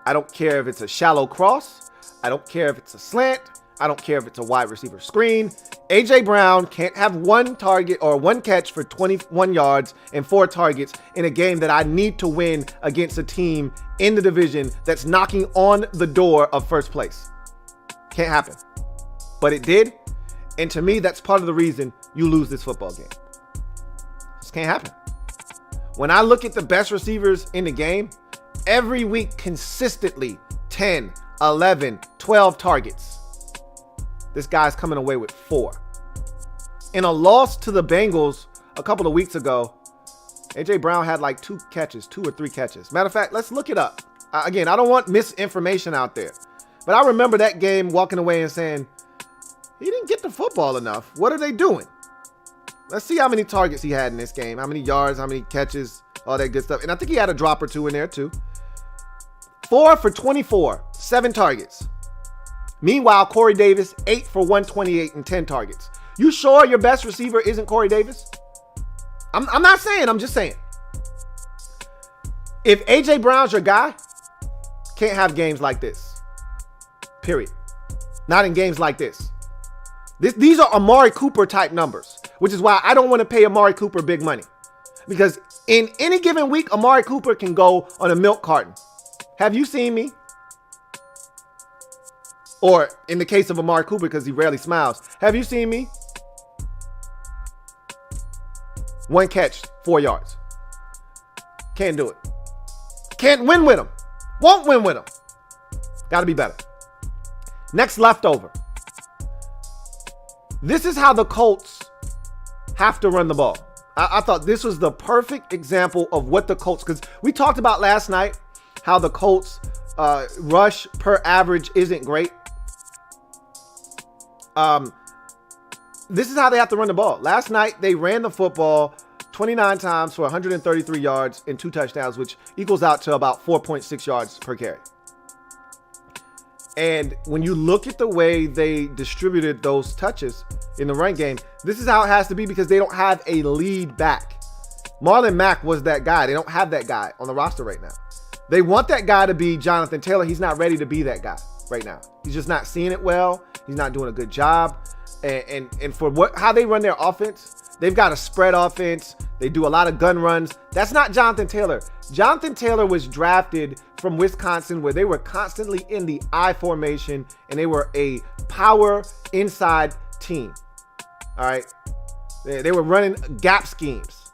I don't care if it's a shallow cross. I don't care if it's a slant. I don't care if it's a wide receiver screen. A.J. Brown can't have 1 target or 1 catch for 21 yards and 4 targets in a game that I need to win against a team in the division that's knocking on the door of first place. Can't happen. But it did. And to me, that's part of the reason you lose this football game. This can't happen. When I look at the best receivers in the game, every week consistently 10, 11, 12 targets. This guy's coming away with 4. In a loss to the Bengals a couple of weeks ago, A.J. Brown had like 2 or 3 catches. Matter of fact, let's look it up. Again, I don't want misinformation out there. But I remember that game walking away and saying, he didn't get the football enough. What are they doing? Let's see how many targets he had in this game. How many yards, how many catches, all that good stuff. And I think he had a drop or 2 in there too. 4 for 24, 7 targets. Meanwhile, Corey Davis, 8 for 128 and 10 targets. You sure your best receiver isn't Corey Davis? I'm not saying, I'm just saying. If A.J. Brown's your guy, can't have games like this. Period. Not in games like this. These are Amari Cooper type numbers, which is why I don't want to pay Amari Cooper big money. Because in any given week, Amari Cooper can go on a milk carton. Have you seen me? Or in the case of Amari Cooper, because he rarely smiles. Have you seen me? 1 catch, 4 yards. Can't do it. Can't win with him. Won't win with him. Got to be better. Next leftover. This is how the Colts have to run the ball. I thought this was the perfect example of what the Colts, because we talked about last night how the Colts rush per average isn't great. This is how they have to run the ball. Last night, they ran the football 29 times for 133 yards and 2 touchdowns, which equals out to about 4.6 yards per carry. And when you look at the way they distributed those touches in the run game, this is how it has to be, because they don't have a lead back. Marlon Mack was that guy. They don't have that guy on the roster right now. They want that guy to be Jonathan Taylor. He's not ready to be that guy right now. He's just not seeing it well. He's not doing a good job. And for how they run their offense, they've got a spread offense. They do a lot of gun runs. That's not Jonathan Taylor. Jonathan Taylor was drafted from Wisconsin, where they were constantly in the I formation, and they were a power inside team. All right. They were running gap schemes.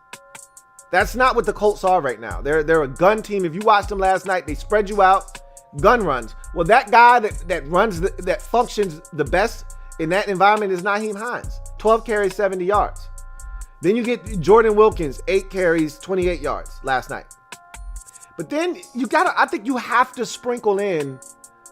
That's not what the Colts are right now. They're a gun team. If you watched them last night, they spread you out, gun runs. Well, that guy that runs, that functions the best in that environment is Nyheim Hines. 12 carries, 70 yards. Then you get Jordan Wilkins, 8 carries, 28 yards last night. But then I think you have to sprinkle in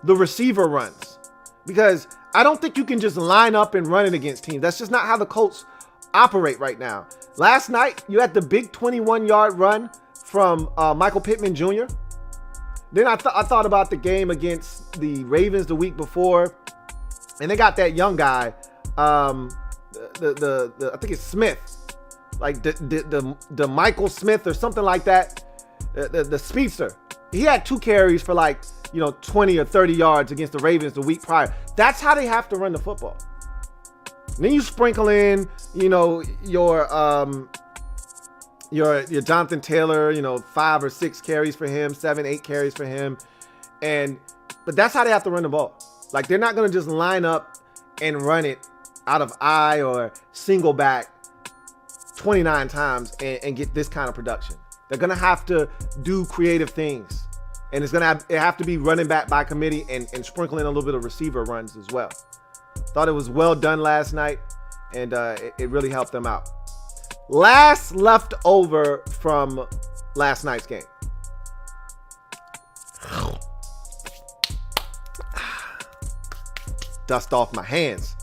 the receiver runs, because I don't think you can just line up and run it against teams. That's just not how the Colts operate right now. Last night, you had the big 21-yard run from Michael Pittman Jr. Then I thought about the game against the Ravens the week before, and they got that young guy, I think it's Smith, like the Michael Smith or something like that, the speedster. He had 2 carries for 20 or 30 yards against the Ravens the week prior. That's how they have to run the football. And then you sprinkle in, your Jonathan Taylor, 5 or 6 carries for him, 7, 8 carries for him. But that's how they have to run the ball. Like, they're not going to just line up and run it out of I or single back 29 times and get this kind of production. They're going to have to do creative things. And it have to be running back by committee and sprinkle in a little bit of receiver runs as well. Thought it was well done last night, and it really helped them out. Last left over from last night's game. Dust off my hands.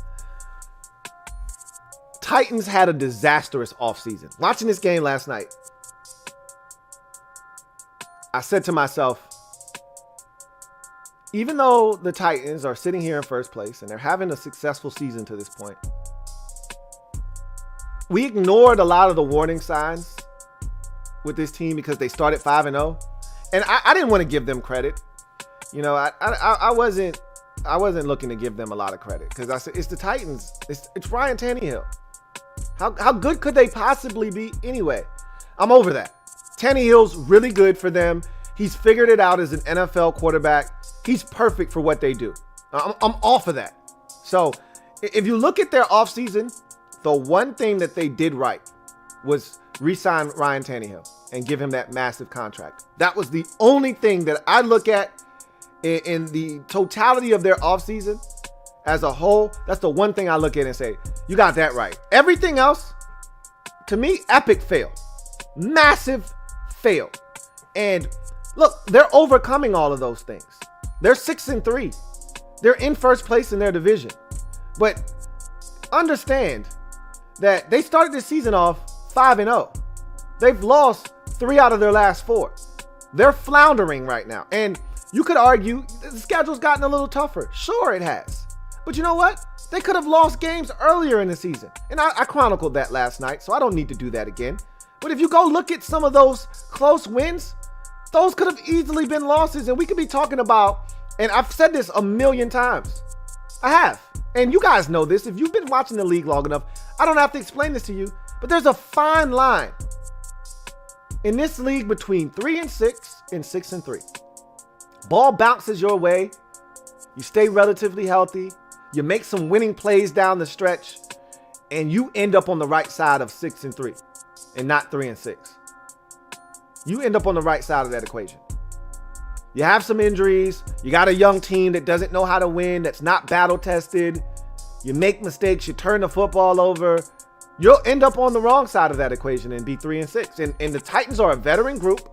Titans had a disastrous offseason. Watching this game last night, I said to myself, even though the Titans are sitting here in first place and they're having a successful season to this point, we ignored a lot of the warning signs with this team because they started 5-0. And I didn't want to give them credit. I wasn't looking to give them a lot of credit, because I said, it's the Titans. It's Ryan Tannehill. How good could they possibly be anyway? I'm over that. Tannehill's really good for them. He's figured it out as an NFL quarterback. He's perfect for what they do. I'm all for that. So if you look at their offseason, the one thing that they did right was re-sign Ryan Tannehill and give him that massive contract. That was the only thing that I look at in the totality of their offseason as a whole. That's the one thing I look at and say, you got that right. Everything else, to me, epic fail. Massive fail. And look, they're overcoming all of those things. They're 6-3. They're in first place in their division. But understand that they started this season off 5-0. They've lost 3 out of their last 4. They're floundering right now. And you could argue the schedule's gotten a little tougher. Sure, it has. But you know what? They could have lost games earlier in the season. And I chronicled that last night, so I don't need to do that again. But if you go look at some of those close wins, those could have easily been losses. And we could be talking about, and I've said this a million times. I have. And you guys know this. If you've been watching the league long enough, I don't have to explain this to you. But there's a fine line in this league between 3-6 and 6-3. Ball bounces your way. you stay relatively healthy, you make some winning plays down the stretch, and you end up on the right side of 6-3 and not 3-6. You end up on the right side of that equation. You have some injuries. You got a young team that doesn't know how to win, that's not battle tested. You make mistakes. You turn the football over. You'll end up on the wrong side of that equation and be 3-6. And the Titans are a veteran group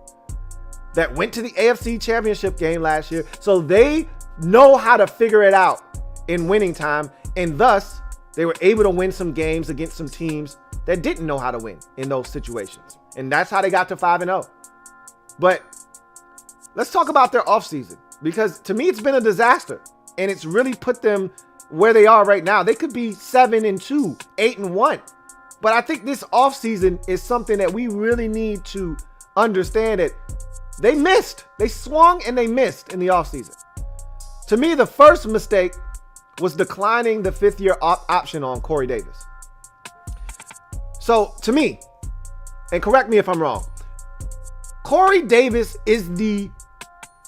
that went to the AFC Championship game last year. So they know how to figure it out in winning time. And thus, they were able to win some games against some teams that didn't know how to win in those situations. And that's how they got to 5-0. But let's talk about their offseason, because to me, it's been a disaster. And it's really put them where they are right now. They could be 7-2, 8-1. But I think this offseason is something that we really need to understand that they missed. They swung and they missed in the offseason. To me, the first mistake was declining the fifth-year option on Corey Davis. So to me, and correct me if I'm wrong, Corey Davis is the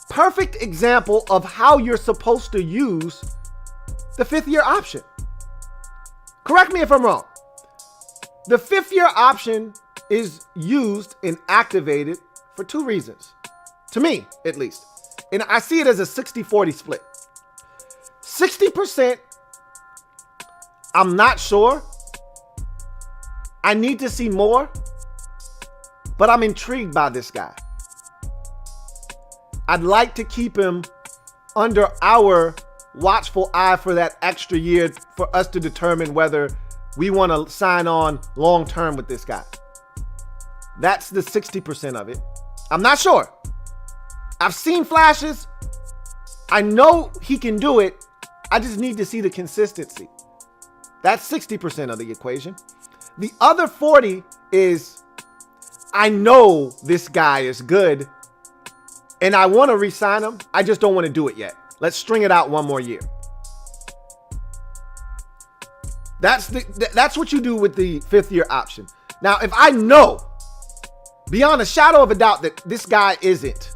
perfect example of how you're supposed to use the fifth-year option. Correct me if I'm wrong. The fifth-year option is used and activated for two reasons, to me at least. And I see it as a 60-40 split. 60%, I'm not sure. I need to see more, but I'm intrigued by this guy. I'd like to keep him under our watchful eye for that extra year for us to determine whether we want to sign on long term with this guy. That's the 60% of it. I'm not sure. I've seen flashes. I know he can do it. I just need to see the consistency. That's 60% of the equation. The other 40 is, I know this guy is good and I want to re-sign him. I just don't want to do it yet. Let's string it out one more year. That's what you do with the fifth-year option. Now, if I know beyond a shadow of a doubt that this guy isn't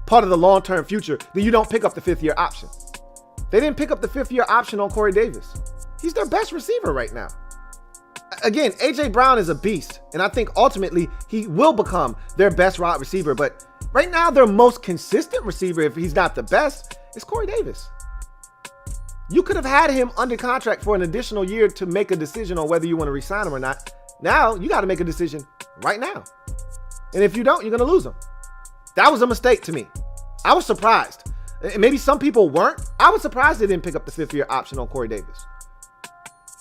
part of the long-term future, then you don't pick up the fifth-year option. They didn't pick up the fifth-year option on Corey Davis. He's their best receiver right now. Again, A.J. Brown is a beast, and I think ultimately he will become their best wide receiver. But right now, their most consistent receiver, if he's not the best, is Corey Davis. You could have had him under contract for an additional year to make a decision on whether you want to re-sign him or not. Now, you got to make a decision right now. And if you don't, you're going to lose him. That was a mistake to me. I was surprised. Maybe some people weren't. I was surprised they didn't pick up the fifth-year option on Corey Davis.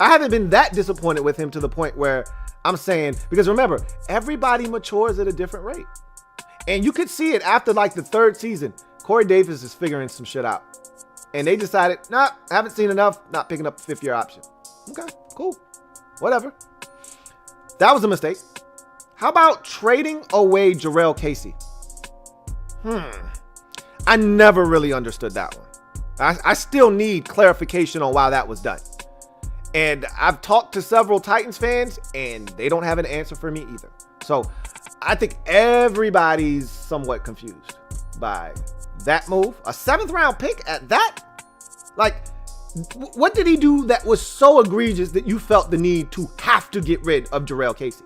I haven't been that disappointed with him to the point where I'm saying, because remember, everybody matures at a different rate. And you could see it after like the third season. Corey Davis is figuring some shit out. And they decided, nah, haven't seen enough, not picking up the fifth-year option. Okay, cool. Whatever. That was a mistake. How about trading away Jarrell Casey? I never really understood that one. I still need clarification on why that was done. And I've talked to several Titans fans, and they don't have an answer for me either. So I think everybody's somewhat confused by that move. A 7th-round pick at that? Like, what did he do that was so egregious that you felt the need to have to get rid of Jarrell Casey?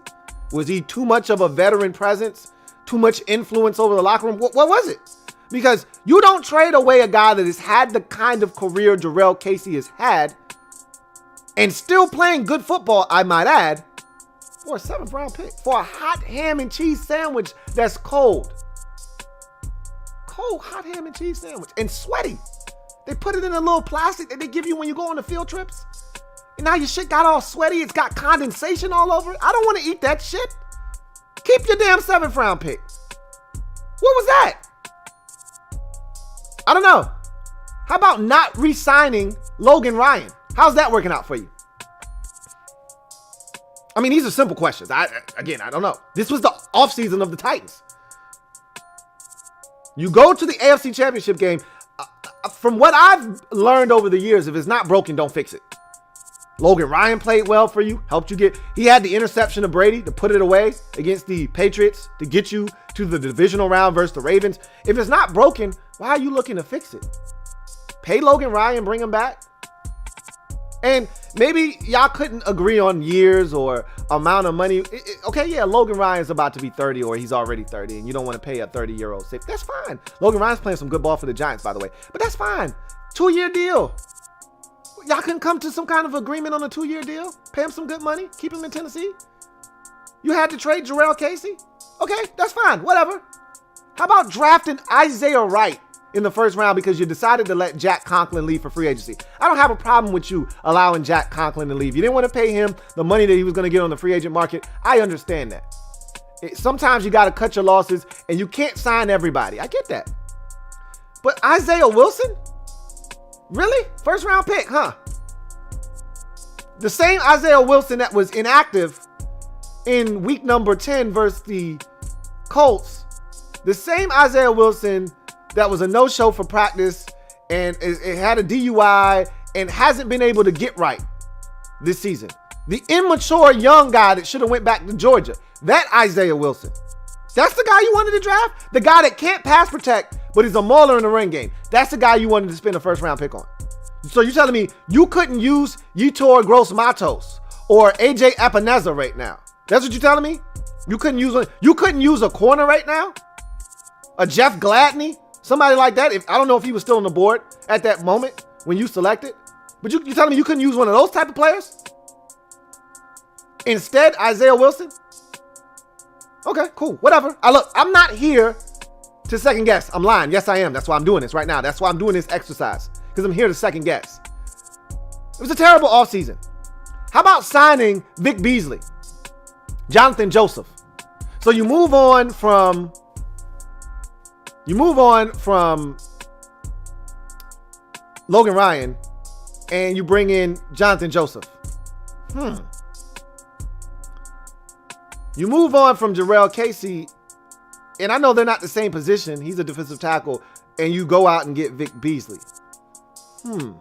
Was he too much of a veteran presence? Too much influence over the locker room? What was it? Because you don't trade away a guy that has had the kind of career Jarrell Casey has had and still playing good football, I might add, for a 7th-round pick, for a hot ham and cheese sandwich that's cold. Cold hot ham and cheese sandwich and sweaty. They put it in a little plastic that they give you when you go on the field trips. And now your shit got all sweaty. It's got condensation all over it. I don't want to eat that shit. Keep your damn 7th-round pick. What was that? I don't know. How about not re-signing Logan Ryan? How's that working out for you? I mean, these are simple questions. I don't know. This was the offseason of the Titans. You go to the AFC Championship game. From what I've learned over the years, if it's not broken, don't fix it. Logan Ryan played well for you, helped you he had the interception of Brady to put it away against the Patriots to get you to the divisional round versus the Ravens. If it's not broken, why are you looking to fix it? Pay Logan Ryan, bring him back. And maybe y'all couldn't agree on years or amount of money. Okay, yeah, Logan Ryan's about to be 30 or he's already 30 and you don't want to pay a 30-year-old safety. That's fine. Logan Ryan's playing some good ball for the Giants, by the way. But that's fine. 2-year deal. Y'all couldn't come to some kind of agreement on a 2-year deal? Pay him some good money? Keep him in Tennessee? You had to trade Jarrell Casey? Okay, that's fine. Whatever. How about drafting Isaiah Wright in the first round because you decided to let Jack Conklin leave for free agency? I don't have a problem with you allowing Jack Conklin to leave. You didn't want to pay him the money that he was going to get on the free agent market. I understand that. Sometimes you got to cut your losses and you can't sign everybody. I get that. But Isaiah Wilson? Really? First round pick, huh? The same Isaiah Wilson that was inactive in week number 10 versus the Colts. The same Isaiah Wilson that was a no-show for practice and it had a DUI and hasn't been able to get right this season. The immature young guy that should have went back to Georgia. That Isaiah Wilson. That's the guy you wanted to draft? The guy that can't pass protect, but he's a mauler in the run game. That's the guy you wanted to spend a first-round pick on. So you're telling me you couldn't use Yetur Gross-Matos or AJ Epineza right now? That's what you're telling me? You couldn't use a corner right now? A Jeff Gladney? Somebody like that? I don't know if he was still on the board at that moment when you selected. But you're telling me you couldn't use one of those type of players? Instead, Isaiah Wilson? Okay, cool. Whatever. I'm not here to second guess. I'm lying. Yes, I am. That's why I'm doing this right now. That's why I'm doing this exercise. Because I'm here to second guess. It was a terrible offseason. How about signing Vic Beasley? Jonathan Joseph. So you move on from Logan Ryan and you bring in Jonathan Joseph. You move on from Jarrell Casey, and I know they're not the same position. He's a defensive tackle, and you go out and get Vic Beasley. Then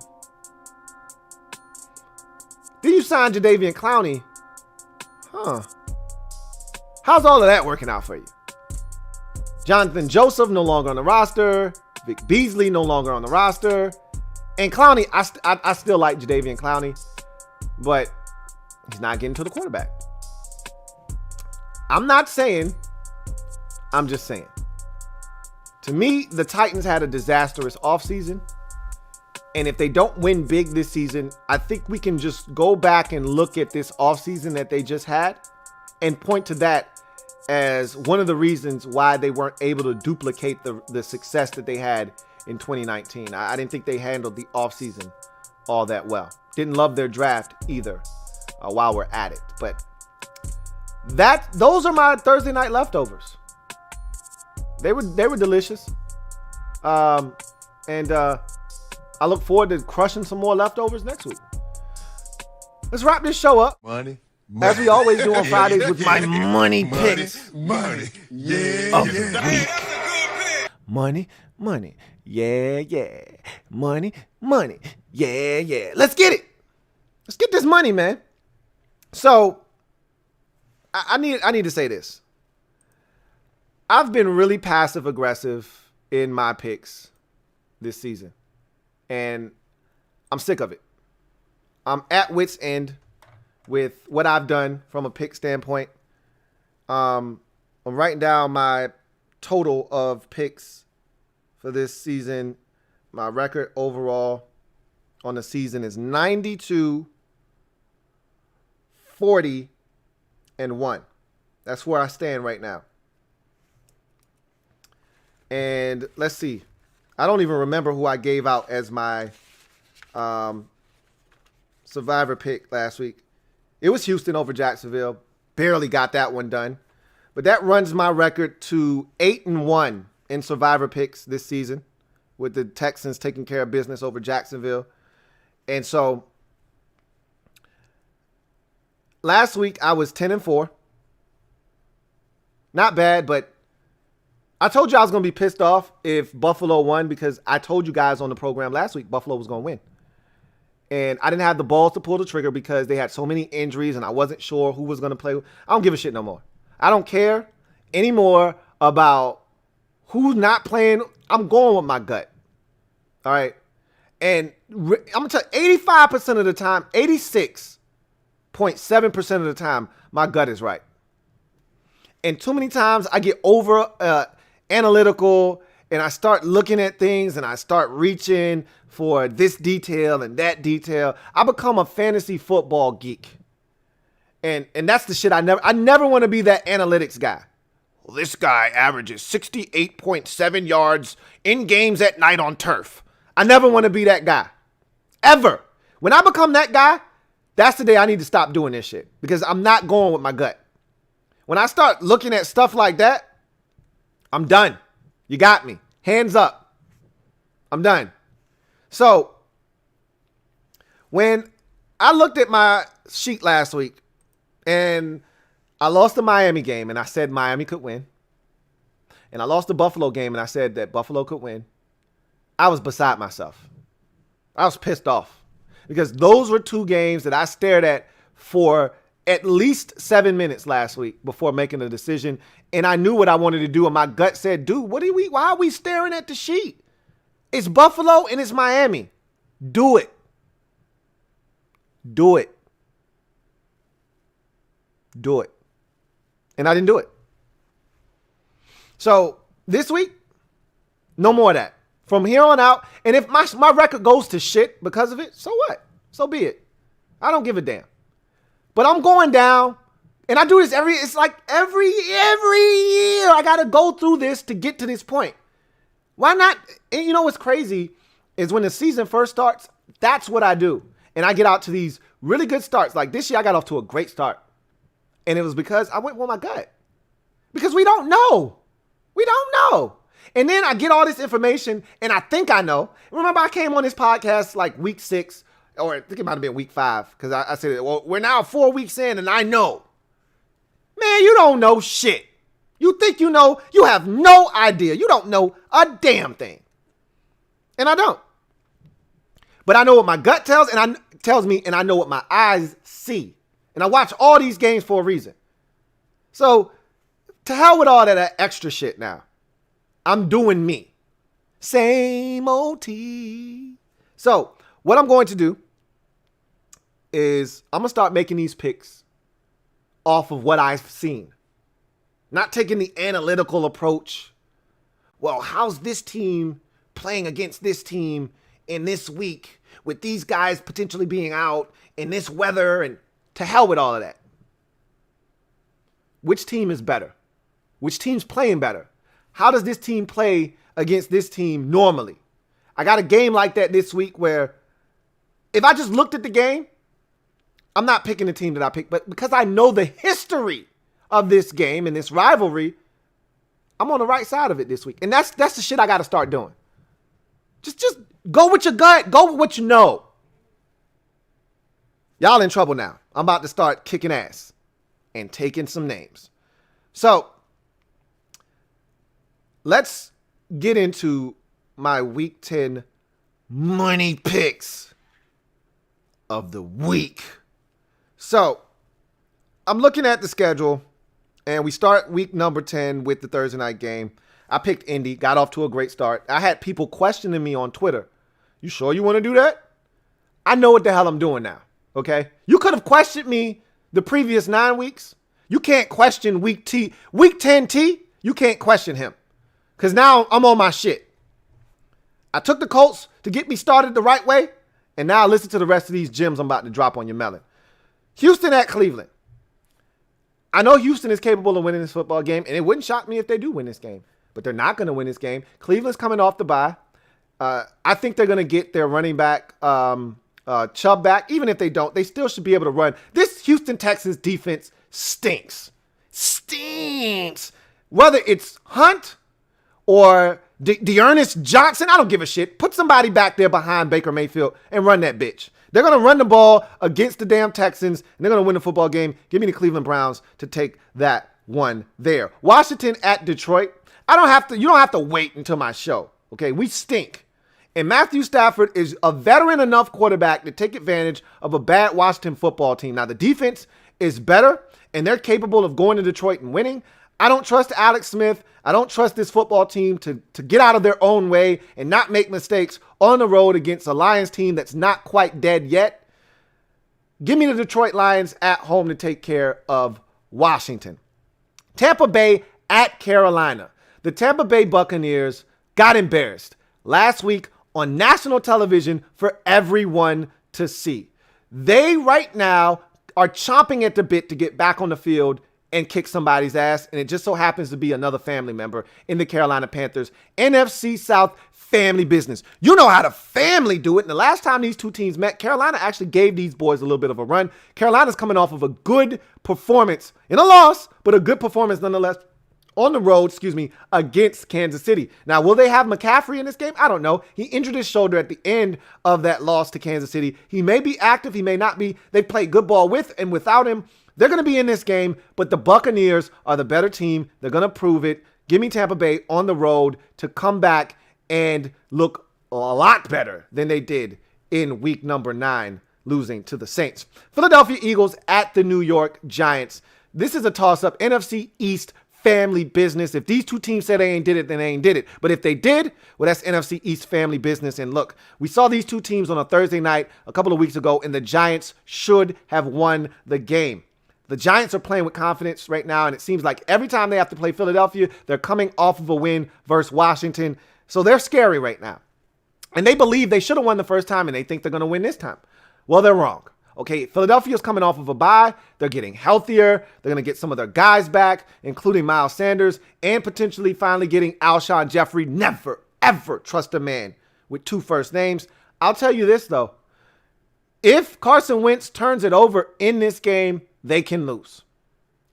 you sign Jadeveon Clowney. How's all of that working out for you? Jonathan Joseph no longer on the roster. Vic Beasley no longer on the roster. And Clowney, I still like Jadeveon Clowney, but he's not getting to the quarterback. I'm not saying, I'm just saying. To me, the Titans had a disastrous offseason. And if they don't win big this season, I think we can just go back and look at this offseason that they just had and point to that as one of the reasons why they weren't able to duplicate the success that they had in 2019. I didn't think they handled the offseason all that well. Didn't love their draft either while we're at it. But those are my Thursday night leftovers. They were delicious. And I look forward to crushing some more leftovers next week. Let's wrap this show up. Money. As we always do on Fridays with my money picks. Money. Yeah. Of the week. Money. Yeah. Money. Yeah. Let's get it. Let's get this money, man. So I need to say this. I've been really passive aggressive in my picks this season. And I'm sick of it. I'm at wit's end with what I've done from a pick standpoint. I'm writing down my total of picks for this season. My record overall on the season is 92, 40, and 1. That's where I stand right now. And let's see. I don't even remember who I gave out as my survivor pick last week. It was Houston over Jacksonville. Barely got that one done. But that runs my record to 8-1 in survivor picks this season, with the Texans taking care of business over Jacksonville. And so last week I was 10-4. Not bad, but I told you I was going to be pissed off if Buffalo won, because I told you guys on the program last week Buffalo was going to win. And I didn't have the balls to pull the trigger because they had so many injuries and I wasn't sure who was going to play. I don't give a shit no more. I don't care anymore about who's not playing. I'm going with my gut. All right. And I'm going to tell you, 85% of the time, 86.7% of the time, my gut is right. And too many times I get over analytical and I start looking at things and I start reaching for this detail and that detail. I become a fantasy football geek. And that's the shit I never want to be that analytics guy. Well, this guy averages 68.7 yards in games at night on turf. I never want to be that guy. Ever. When I become that guy, that's the day I need to stop doing this shit. Because I'm not going with my gut. When I start looking at stuff like that, I'm done. You got me. Hands up. I'm done. So, when I looked at my sheet last week and I lost the Miami game and I said Miami could win. And I lost the Buffalo game and I said that Buffalo could win. I was beside myself. I was pissed off because those were two games that I stared at for at least 7 minutes last week before making a decision. And I knew what I wanted to do. And my gut said, dude, why are we staring at the sheet? It's Buffalo and it's Miami. Do it. Do it. Do it. And I didn't do it. So this week, no more of that. From here on out, and if my record goes to shit because of it, so what? So be it. I don't give a damn. But I'm going down, and I do this every year. I got to go through this to get to this point. Why not? And you know what's crazy is when the season first starts, that's what I do. And I get out to these really good starts. Like this year, I got off to a great start. And it was because I went with my gut. Because we don't know. We don't know. And then I get all this information, and I think I know. Remember, I came on this podcast like week 6, or I think it might have been week 5, because I said, well, we're now 4 weeks in, and I know. Man, you don't know shit. You think you know. You have no idea. You don't know a damn thing. And I don't. But I know what my gut tells me, and I know what my eyes see. And I watch all these games for a reason. So, to hell with all that extra shit now. I'm doing me. Same OT. So, what I'm going to do is I'm going to start making these picks off of what I've seen. Not taking the analytical approach. Well, how's this team playing against this team in this week with these guys potentially being out in this weather, and to hell with all of that. Which team is better? Which team's playing better? How does this team play against this team normally? I got a game like that this week where if I just looked at the game, I'm not picking the team that I picked, but because I know the history of this game and this rivalry, I'm on the right side of it this week. And that's the shit I got to start doing. Just go with your gut. Go with what you know. Y'all in trouble now. I'm about to start kicking ass and taking some names. So, let's get into my week 10 money picks of the week. So, I'm looking at the schedule, and we start week number 10 with the Thursday night game. I picked Indy, got off to a great start. I had people questioning me on Twitter. You sure you want to do that? I know what the hell I'm doing now, okay? You could have questioned me the previous 9 weeks. You can't question week 10 T. You can't question him. Because now I'm on my shit. I took the Colts to get me started the right way. And now listen to the rest of these gems I'm about to drop on your melon. Houston at Cleveland. I know Houston is capable of winning this football game. And it wouldn't shock me if they do win this game. But they're not going to win this game. Cleveland's coming off the bye. I think they're going to get their running back, Chubb, back. Even if they don't, they still should be able to run. This Houston Texans defense stinks. Stinks. Whether it's Hunt or Dearness Johnson, I don't give a shit. Put somebody back there behind Baker Mayfield and run that bitch. They're going to run the ball against the damn Texans, and they're going to win the football game. Give me the Cleveland Browns to take that one there. Washington at Detroit. You don't have to wait until my show. Okay, we stink. And Matthew Stafford is a veteran enough quarterback to take advantage of a bad Washington football team. Now, the defense is better, and they're capable of going to Detroit and winning. I don't trust Alex Smith. I don't trust this football team to get out of their own way and not make mistakes on the road against a Lions team that's not quite dead yet. Give me the Detroit Lions at home to take care of Washington. Tampa Bay at Carolina. The Tampa Bay Buccaneers got embarrassed last week on national television for everyone to see. They right now are chomping at the bit to get back on the field and kick somebody's ass, and it just so happens to be another family member in the Carolina Panthers. NFC South family business. You know how the family do it. And the last time these two teams met, Carolina actually gave these boys a little bit of a run. Carolina's coming off of a good performance in a loss, but a good performance nonetheless on the road, against Kansas City. Now, will they have McCaffrey in this game? I don't know. He injured his shoulder at the end of that loss to Kansas City. He may be active. He may not be. They played good ball with and without him. They're going to be in this game, but the Buccaneers are the better team. They're going to prove it. Give me Tampa Bay on the road to come back and look a lot better than they did in week number 9, losing to the Saints. Philadelphia Eagles at the New York Giants. This is a toss-up. NFC East family business. If these two teams said they ain't did it, then they ain't did it. But if they did, well, that's NFC East family business. And look, we saw these two teams on a Thursday night a couple of weeks ago, and the Giants should have won the game. The Giants are playing with confidence right now, and it seems like every time they have to play Philadelphia, they're coming off of a win versus Washington. So they're scary right now. And they believe they should have won the first time, and they think they're going to win this time. Well, they're wrong. Okay, Philadelphia's coming off of a bye. They're getting healthier. They're going to get some of their guys back, including Miles Sanders, and potentially finally getting Alshon Jeffrey. Never, ever trust a man with 2 first names. I'll tell you this, though. If Carson Wentz turns it over in this game, they can lose.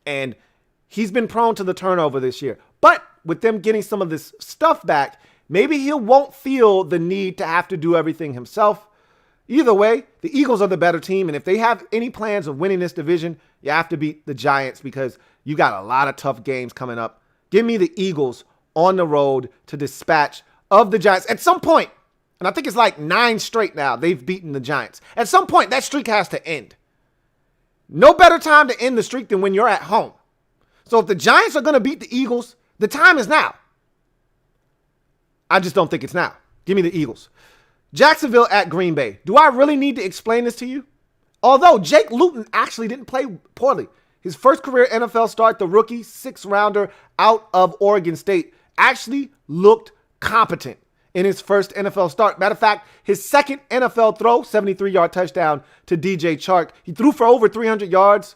And he's been prone to the turnover this year. But with them getting some of this stuff back, maybe he won't feel the need to have to do everything himself. Either way, the Eagles are the better team, and if they have any plans of winning this division, you have to beat the Giants because you got a lot of tough games coming up. Give me the Eagles on the road to dispatch of the Giants. At some point, and I think it's like 9 straight now, they've beaten the Giants. At some point, that streak has to end. No better time to end the streak than when you're at home. So if the Giants are going to beat the Eagles, the time is now. I just don't think it's now. Give me the Eagles. Jacksonville at Green Bay. Do I really need to explain this to you? Although Jake Luton actually didn't play poorly. His first career NFL start, the rookie 6th-rounder out of Oregon State, actually looked competent in his first NFL start. Matter of fact, his second NFL throw, 73-yard touchdown to DJ Chark. He threw for over 300 yards.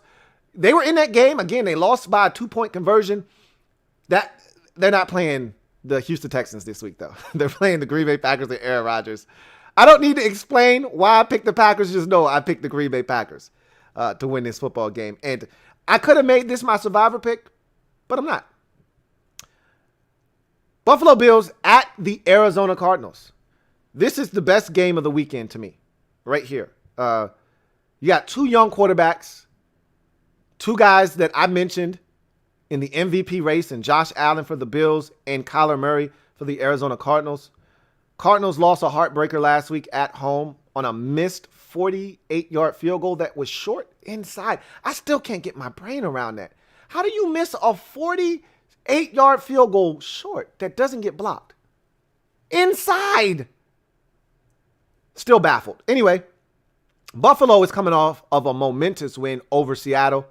They were in that game. Again, they lost by a 2-point conversion. They're not playing the Houston Texans this week, though. They're playing the Green Bay Packers and Aaron Rodgers. I don't need to explain why I picked the Packers. Just know I picked the Green Bay Packers to win this football game. And I could have made this my survivor pick, but I'm not. Buffalo Bills at the Arizona Cardinals. This is the best game of the weekend to me, right here. You got 2 young quarterbacks, 2 guys that I mentioned in the MVP race, and Josh Allen for the Bills and Kyler Murray for the Arizona Cardinals. Cardinals lost a heartbreaker last week at home on a missed 48-yard field goal that was short inside. I still can't get my brain around that. How do you miss a 48-yard field goal short that doesn't get blocked? Inside. Still baffled. Anyway, Buffalo is coming off of a momentous win over Seattle,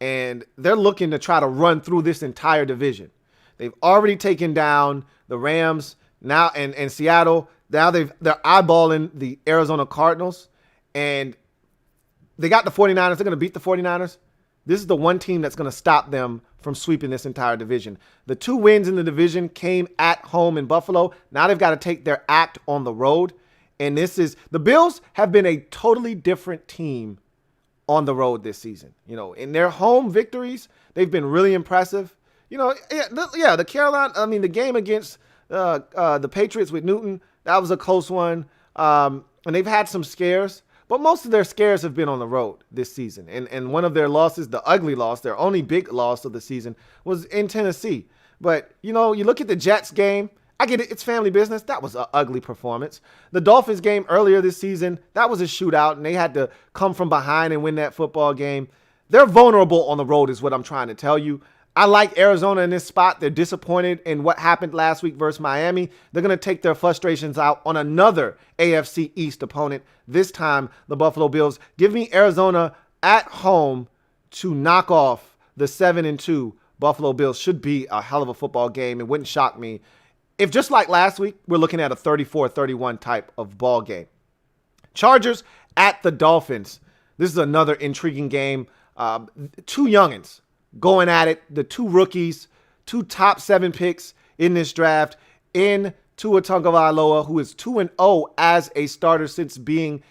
and they're looking to try to run through this entire division. They've already taken down the Rams now and Seattle. Now they're eyeballing the Arizona Cardinals, and they got the 49ers. They're going to beat the 49ers. This is the one team that's going to stop them from sweeping this entire division. The 2 wins in the division came at home in Buffalo. Now they've got to take their act on the road. And the Bills have been a totally different team on the road this season. You know, in their home victories, they've been really impressive. You know, the game against the Patriots with Newton, that was a close one. And they've had some scares, but most of their scares have been on the road this season. And one of their losses, the ugly loss, their only big loss of the season, was in Tennessee. But, you know, you look at the Jets game, I get it. It's family business. That was an ugly performance. The Dolphins game earlier this season, that was a shootout, and they had to come from behind and win that football game. They're vulnerable on the road is what I'm trying to tell you. I like Arizona in this spot. They're disappointed in what happened last week versus Miami. They're going to take their frustrations out on another AFC East opponent, this time the Buffalo Bills. Give me Arizona at home to knock off the 7-2 Buffalo Bills. Should be a hell of a football game. It wouldn't shock me if, just like last week, we're looking at a 34-31 type of ball game. Chargers at the Dolphins. This is another intriguing game. Two youngins going at it, the two rookies, two top 7 picks in this draft, in Tua Tagovailoa, who is 2-0 as a starter since being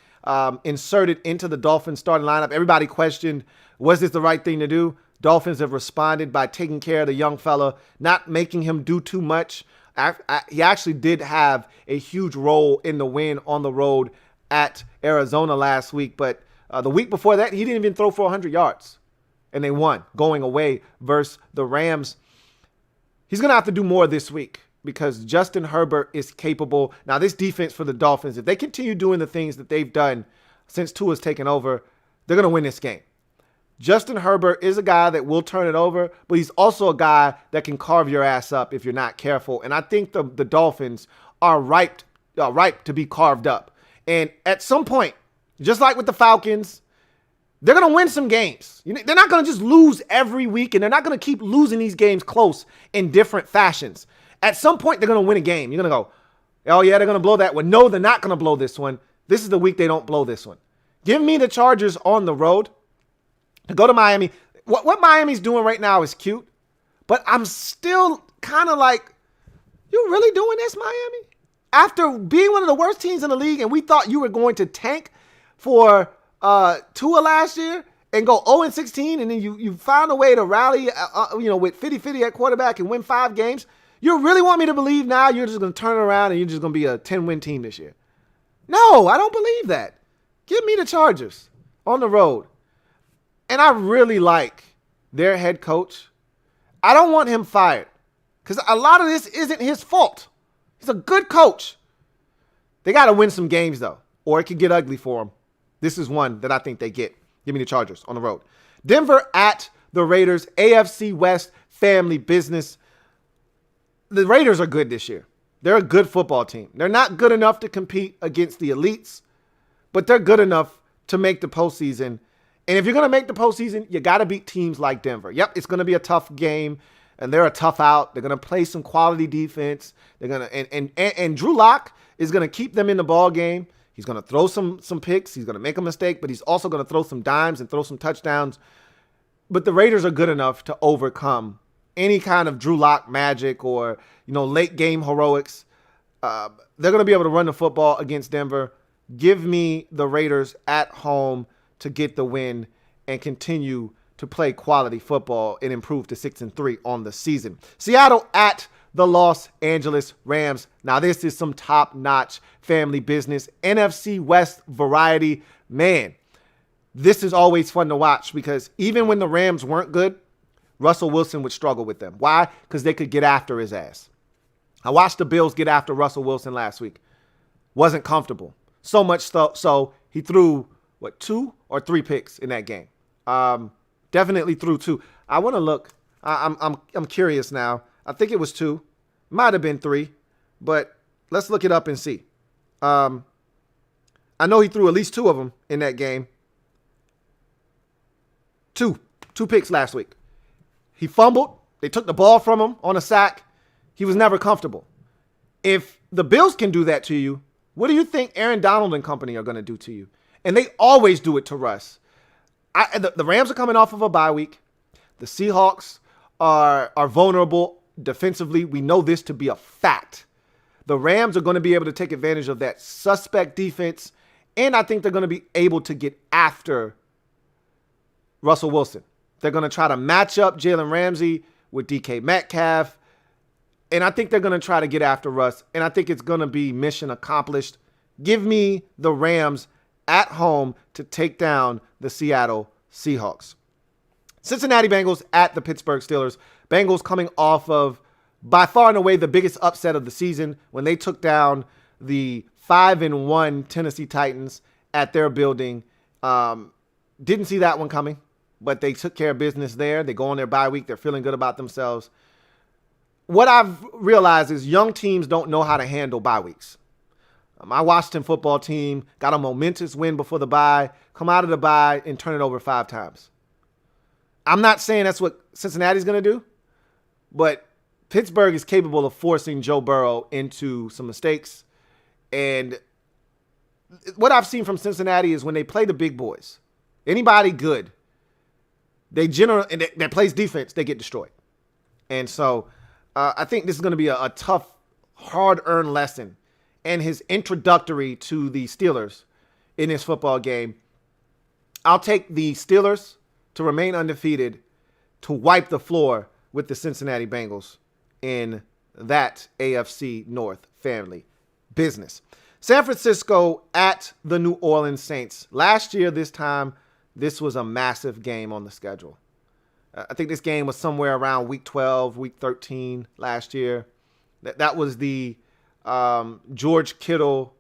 inserted into the Dolphins starting lineup. Everybody questioned, was this the right thing to do? Dolphins have responded by taking care of the young fella, not making him do too much. He actually did have a huge role in the win on the road at Arizona last week, but the week before that, he didn't even throw for 100 yards. And they won, going away versus the Rams. He's going to have to do more this week because Justin Herbert is capable. Now, this defense for the Dolphins, if they continue doing the things that they've done since Tua's taken over, they're going to win this game. Justin Herbert is a guy that will turn it over, but he's also a guy that can carve your ass up if you're not careful. And I think the Dolphins are ripe to be carved up. And at some point, just like with the Falcons, they're going to win some games. They're not going to just lose every week, and they're not going to keep losing these games close in different fashions. At some point, they're going to win a game. You're going to go, oh, yeah, they're going to blow that one. No, they're not going to blow this one. This is the week they don't blow this one. Give me the Chargers on the road to go to Miami. What Miami's doing right now is cute, but I'm still kind of like, you really doing this, Miami? After being one of the worst teams in the league, and we thought you were going to tank for Tua last year and go 0-16, and then you found a way to rally, with 50-50 at quarterback and win 5 games. You really want me to believe now you're just going to turn around and you're just going to be a 10-win team this year? No, I don't believe that. Give me the Chargers on the road. And I really like their head coach. I don't want him fired because a lot of this isn't his fault. He's a good coach. They got to win some games, though, or it could get ugly for him. This is one that I think they get. Give me the Chargers on the road. Denver at the Raiders, AFC West family business. The Raiders are good this year. They're a good football team. They're not good enough to compete against the elites, but they're good enough to make the postseason. And if you're going to make the postseason, you got to beat teams like Denver. Yep, it's going to be a tough game, and they're a tough out. They're going to play some quality defense. They're going to and Drew Lock is going to keep them in the ball game. He's going to throw some picks. He's going to make a mistake, but he's also going to throw some dimes and throw some touchdowns. But the Raiders are good enough to overcome any kind of Drew Lock magic or, late game heroics. They're going to be able to run the football against Denver. Give me the Raiders at home to get the win and continue to play quality football and improve to 6-3 on the season. Seattle at the Los Angeles Rams. Now, this is some top-notch family business. NFC West variety. Man, this is always fun to watch because even when the Rams weren't good, Russell Wilson would struggle with them. Why? Because they could get after his ass. I watched the Bills get after Russell Wilson last week. Wasn't comfortable. So much so he threw, 2 or 3 picks in that game. Definitely threw 2. I want to look. I'm curious now. I think it was 2. Might have been 3. But let's look it up and see. I know he threw at least 2 of them in that game. 2 picks last week. He fumbled. They took the ball from him on a sack. He was never comfortable. If the Bills can do that to you, what do you think Aaron Donald and company are going to do to you? And they always do it to Russ. The Rams are coming off of a bye week. The Seahawks are vulnerable defensively. We know this to be a fact. The Rams are going to be able to take advantage of that suspect defense, and I think they're going to be able to get after Russell Wilson. They're going to try to match up Jalen Ramsey with DK Metcalf, and I think they're going to try to get after Russ, and I think it's going to be mission accomplished. Give me the Rams at home to take down the Seattle Seahawks. Cincinnati Bengals at the Pittsburgh Steelers. Bengals coming off of, by far and away, the biggest upset of the season when they took down the 5-1 Tennessee Titans at their building. Didn't see that one coming. but they took care of business there. They go on their bye week. They're feeling good about themselves. What I've realized is young teams don't know how to handle bye weeks. My Washington football team got a momentous win before the bye, come out of the bye, and turn it over 5 times. I'm not saying that's what Cincinnati's going to do, but Pittsburgh is capable of forcing Joe Burrow into some mistakes. And what I've seen from Cincinnati is when they play the big boys, anybody good, that plays defense, they get destroyed. And so I think this is going to be a tough, hard-earned lesson and his introductory to the Steelers in this football game. I'll take the Steelers to remain undefeated, to wipe the floor with the Cincinnati Bengals in that AFC North family business. San Francisco at the New Orleans Saints. Last year, this time, this was a massive game on the schedule. I think this game was somewhere around week 12, week 13 last year. That was the George Kittle,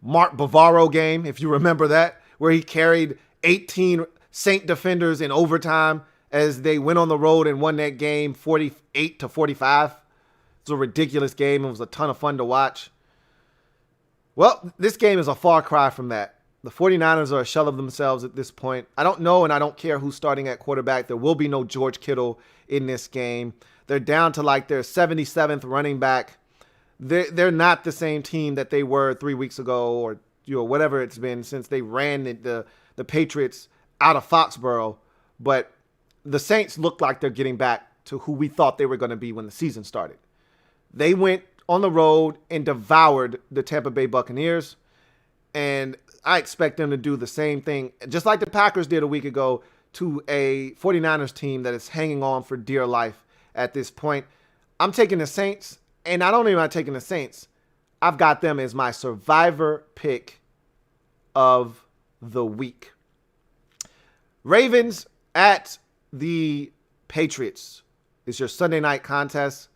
Mark Bavaro game, if you remember that, where he carried 18 Saint defenders in overtime as they went on the road and won that game 48-45. It was a ridiculous game. It was a ton of fun to watch. Well, this game is a far cry from that. The 49ers are a shell of themselves at this point. I don't know and I don't care who's starting at quarterback. There will be no George Kittle in this game. They're down to like their 77th running back. They're not the same team that they were 3 weeks ago or whatever it's been since they ran the Patriots out of Foxborough. But the Saints look like they're getting back to who we thought they were going to be when the season started. They went on the road and devoured the Tampa Bay Buccaneers. And I expect them to do the same thing, just like the Packers did a week ago, to a 49ers team that is hanging on for dear life at this point. I'm taking the Saints, and not only am I taking the Saints, I've got them as my survivor pick of the week. Ravens at the Patriots is your Sunday night contest.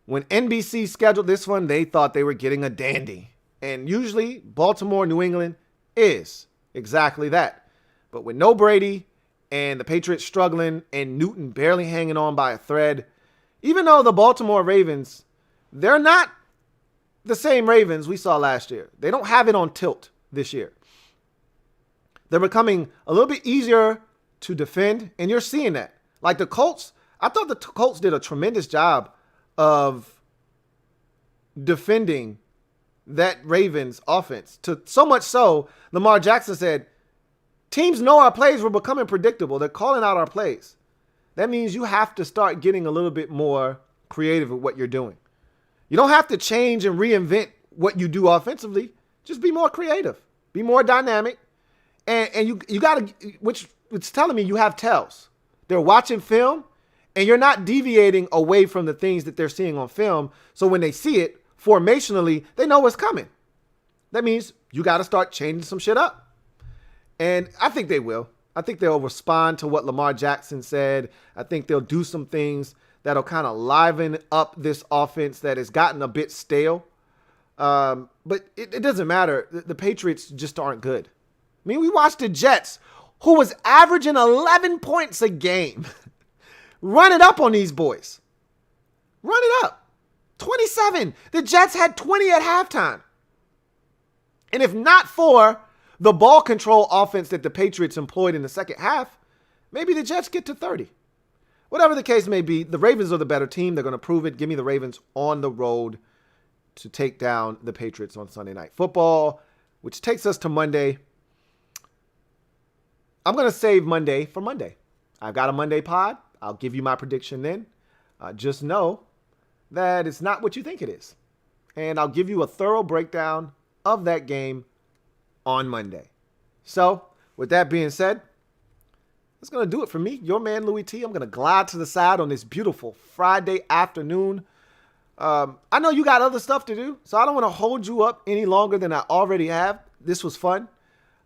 When NBC scheduled this one, they thought they were getting a dandy. And usually Baltimore, New England is exactly that. But with no Brady and the Patriots struggling and Newton barely hanging on by a thread, even though the Baltimore Ravens, they're not the same Ravens we saw last year. They don't have it on tilt this year. They're becoming a little bit easier to defend, and you're seeing that. Like the Colts, I thought the Colts did a tremendous job of defending that Ravens offense. To so much so, Lamar Jackson said, teams know our plays were becoming predictable. They're calling out our plays. That means you have to start getting a little bit more creative with what you're doing. You don't have to change and reinvent what you do offensively. Just be more creative. Be more dynamic. And you got to, which it's telling me you have tells. They're watching film, and you're not deviating away from the things that they're seeing on film. So when they see it, formationally, they know what's coming. That means you got to start changing some shit up. And I think they will. I think they'll respond to what Lamar Jackson said. I think they'll do some things that'll kind of liven up this offense that has gotten a bit stale. But it doesn't matter. The Patriots just aren't good. I mean, we watched the Jets, who was averaging 11 points a game. Run it up on these boys. Run it up. 27. The Jets had 20 at halftime. And if not for the ball control offense that the Patriots employed in the second half, maybe the Jets get to 30. Whatever the case may be, the Ravens are the better team. They're going to prove it. Give me the Ravens on the road to take down the Patriots on Sunday Night Football, which takes us to Monday. I'm going to save Monday for Monday. I've got a Monday pod. I'll give you my prediction then. Just know that it's not what you think it is. And I'll give you a thorough breakdown of that game on Monday. So, with that being said, that's going to do it for me, your man Louie T. I'm going to glide to the side on this beautiful Friday afternoon. I know you got other stuff to do, so I don't want to hold you up any longer than I already have. This was fun.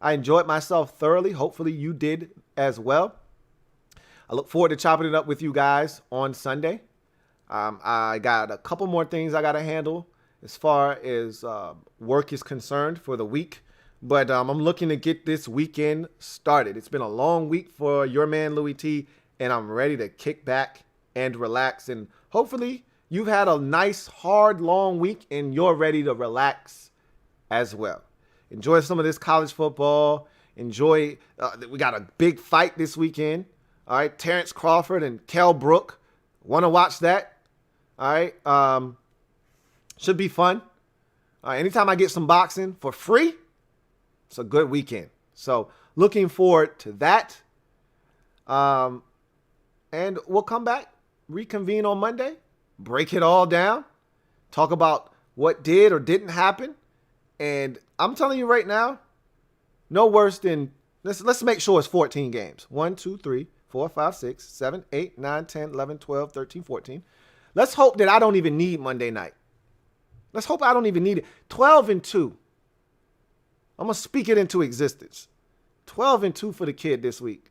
I enjoyed myself thoroughly. Hopefully you did as well. I look forward to chopping it up with you guys on Sunday. I got a couple more things I got to handle as far as work is concerned for the week But I'm looking to get this weekend started. It's been a long week for your man, Louie T, and I'm ready to kick back and relax. And hopefully you've had a nice, hard, long week and you're ready to relax as well. Enjoy some of this college football. Enjoy. We got a big fight this weekend. All right. Terrence Crawford and Kell Brook. Want to watch that? All right. Should be fun. Anytime I get some boxing for free, it's a good weekend. So looking forward to that. And we'll come back, reconvene on Monday, break it all down, talk about what did or didn't happen. And I'm telling you right now, no worse than, let's make sure it's 14 games. 1, 2, 3, 4, 5, 6, 7, 8, 9, 10, 11, 12, 13, 14. Let's hope that I don't even need Monday night. Let's hope I don't even need it. 12-2. I'm going to speak it into existence. 12-2 for the kid this week.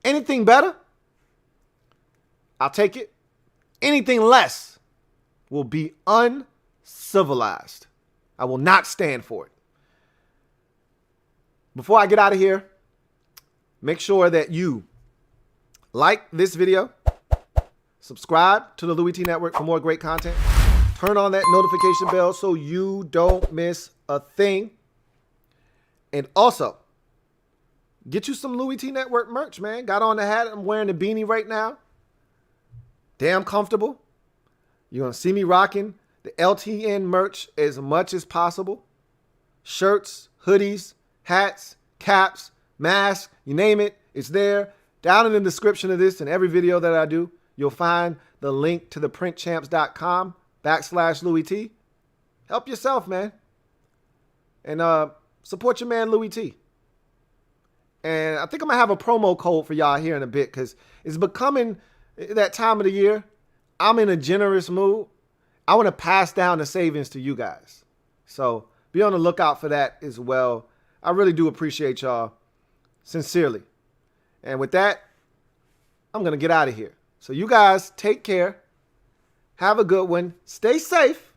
Anything better, I'll take it. Anything less will be uncivilized. I will not stand for it. Before I get out of here, make sure that you like this video, subscribe to the Louie T Network for more great content, turn on that notification bell so you don't miss a thing, and also get you some Louie T Network merch, man. Got on the hat. I'm wearing the beanie right now. Damn comfortable. You're going to see me rocking the LTN merch as much as possible. Shirts, hoodies, hats, caps, masks, you name it, it's there. Down in the description of this and every video that I do, you'll find the link to the printchamps.com/Louie T. Help yourself, man. And support your man, Louie T. And I think I'm going to have a promo code for y'all here in a bit because it's becoming that time of the year. I'm in a generous mood. I want to pass down the savings to you guys. So be on the lookout for that as well. I really do appreciate y'all sincerely. And with that, I'm going to get out of here. So you guys take care. Have a good one. Stay safe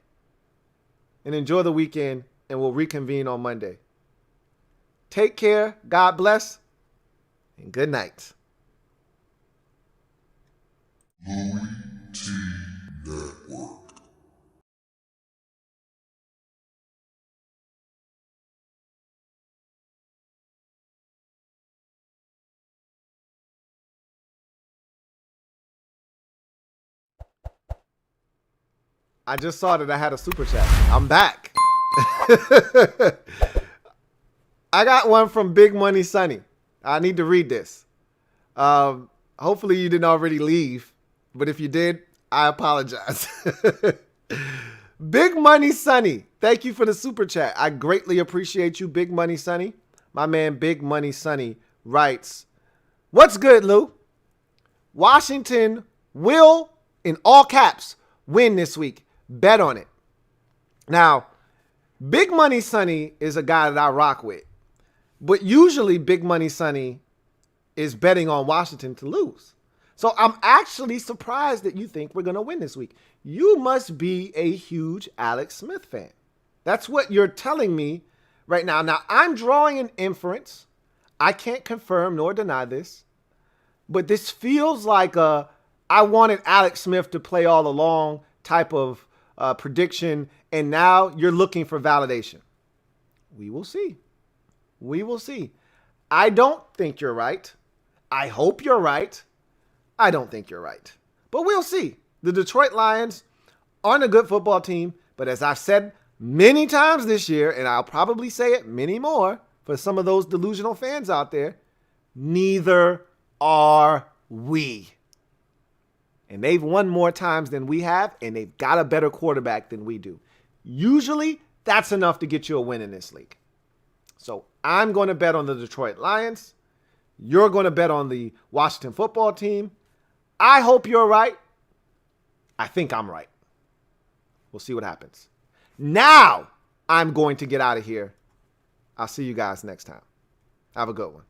and enjoy the weekend. And we'll reconvene on Monday. Take care. God bless. And good night. LouieTeeNetwork. I just saw that I had a super chat. I'm back. I got one from Big Money Sonny. I need to read this. Hopefully you didn't already leave, but if you did, I apologize. Big Money Sonny, thank you for the super chat. I greatly appreciate you, Big Money Sonny. My man Big Money Sonny writes, "What's good, Lou? Washington will, in all caps, win this week. Bet on it." Now, Big Money Sonny is a guy that I rock with. But usually Big Money Sonny is betting on Washington to lose. So I'm actually surprised that you think we're going to win this week. You must be a huge Alex Smith fan. That's what you're telling me right now. Now, I'm drawing an inference. I can't confirm nor deny this. But this feels like a I wanted Alex Smith to play all along type of prediction, and now you're looking for validation. We will see. We will see. I don't think you're right. I hope you're right. I don't think you're right. But we'll see. The Detroit Lions aren't a good football team, but as I've said many times this year, and I'll probably say it many more for some of those delusional fans out there, neither are we. And they've won more times than we have, and they've got a better quarterback than we do. Usually, that's enough to get you a win in this league. So I'm going to bet on the Detroit Lions. You're going to bet on the Washington football team. I hope you're right. I think I'm right. We'll see what happens. Now I'm going to get out of here. I'll see you guys next time. Have a good one.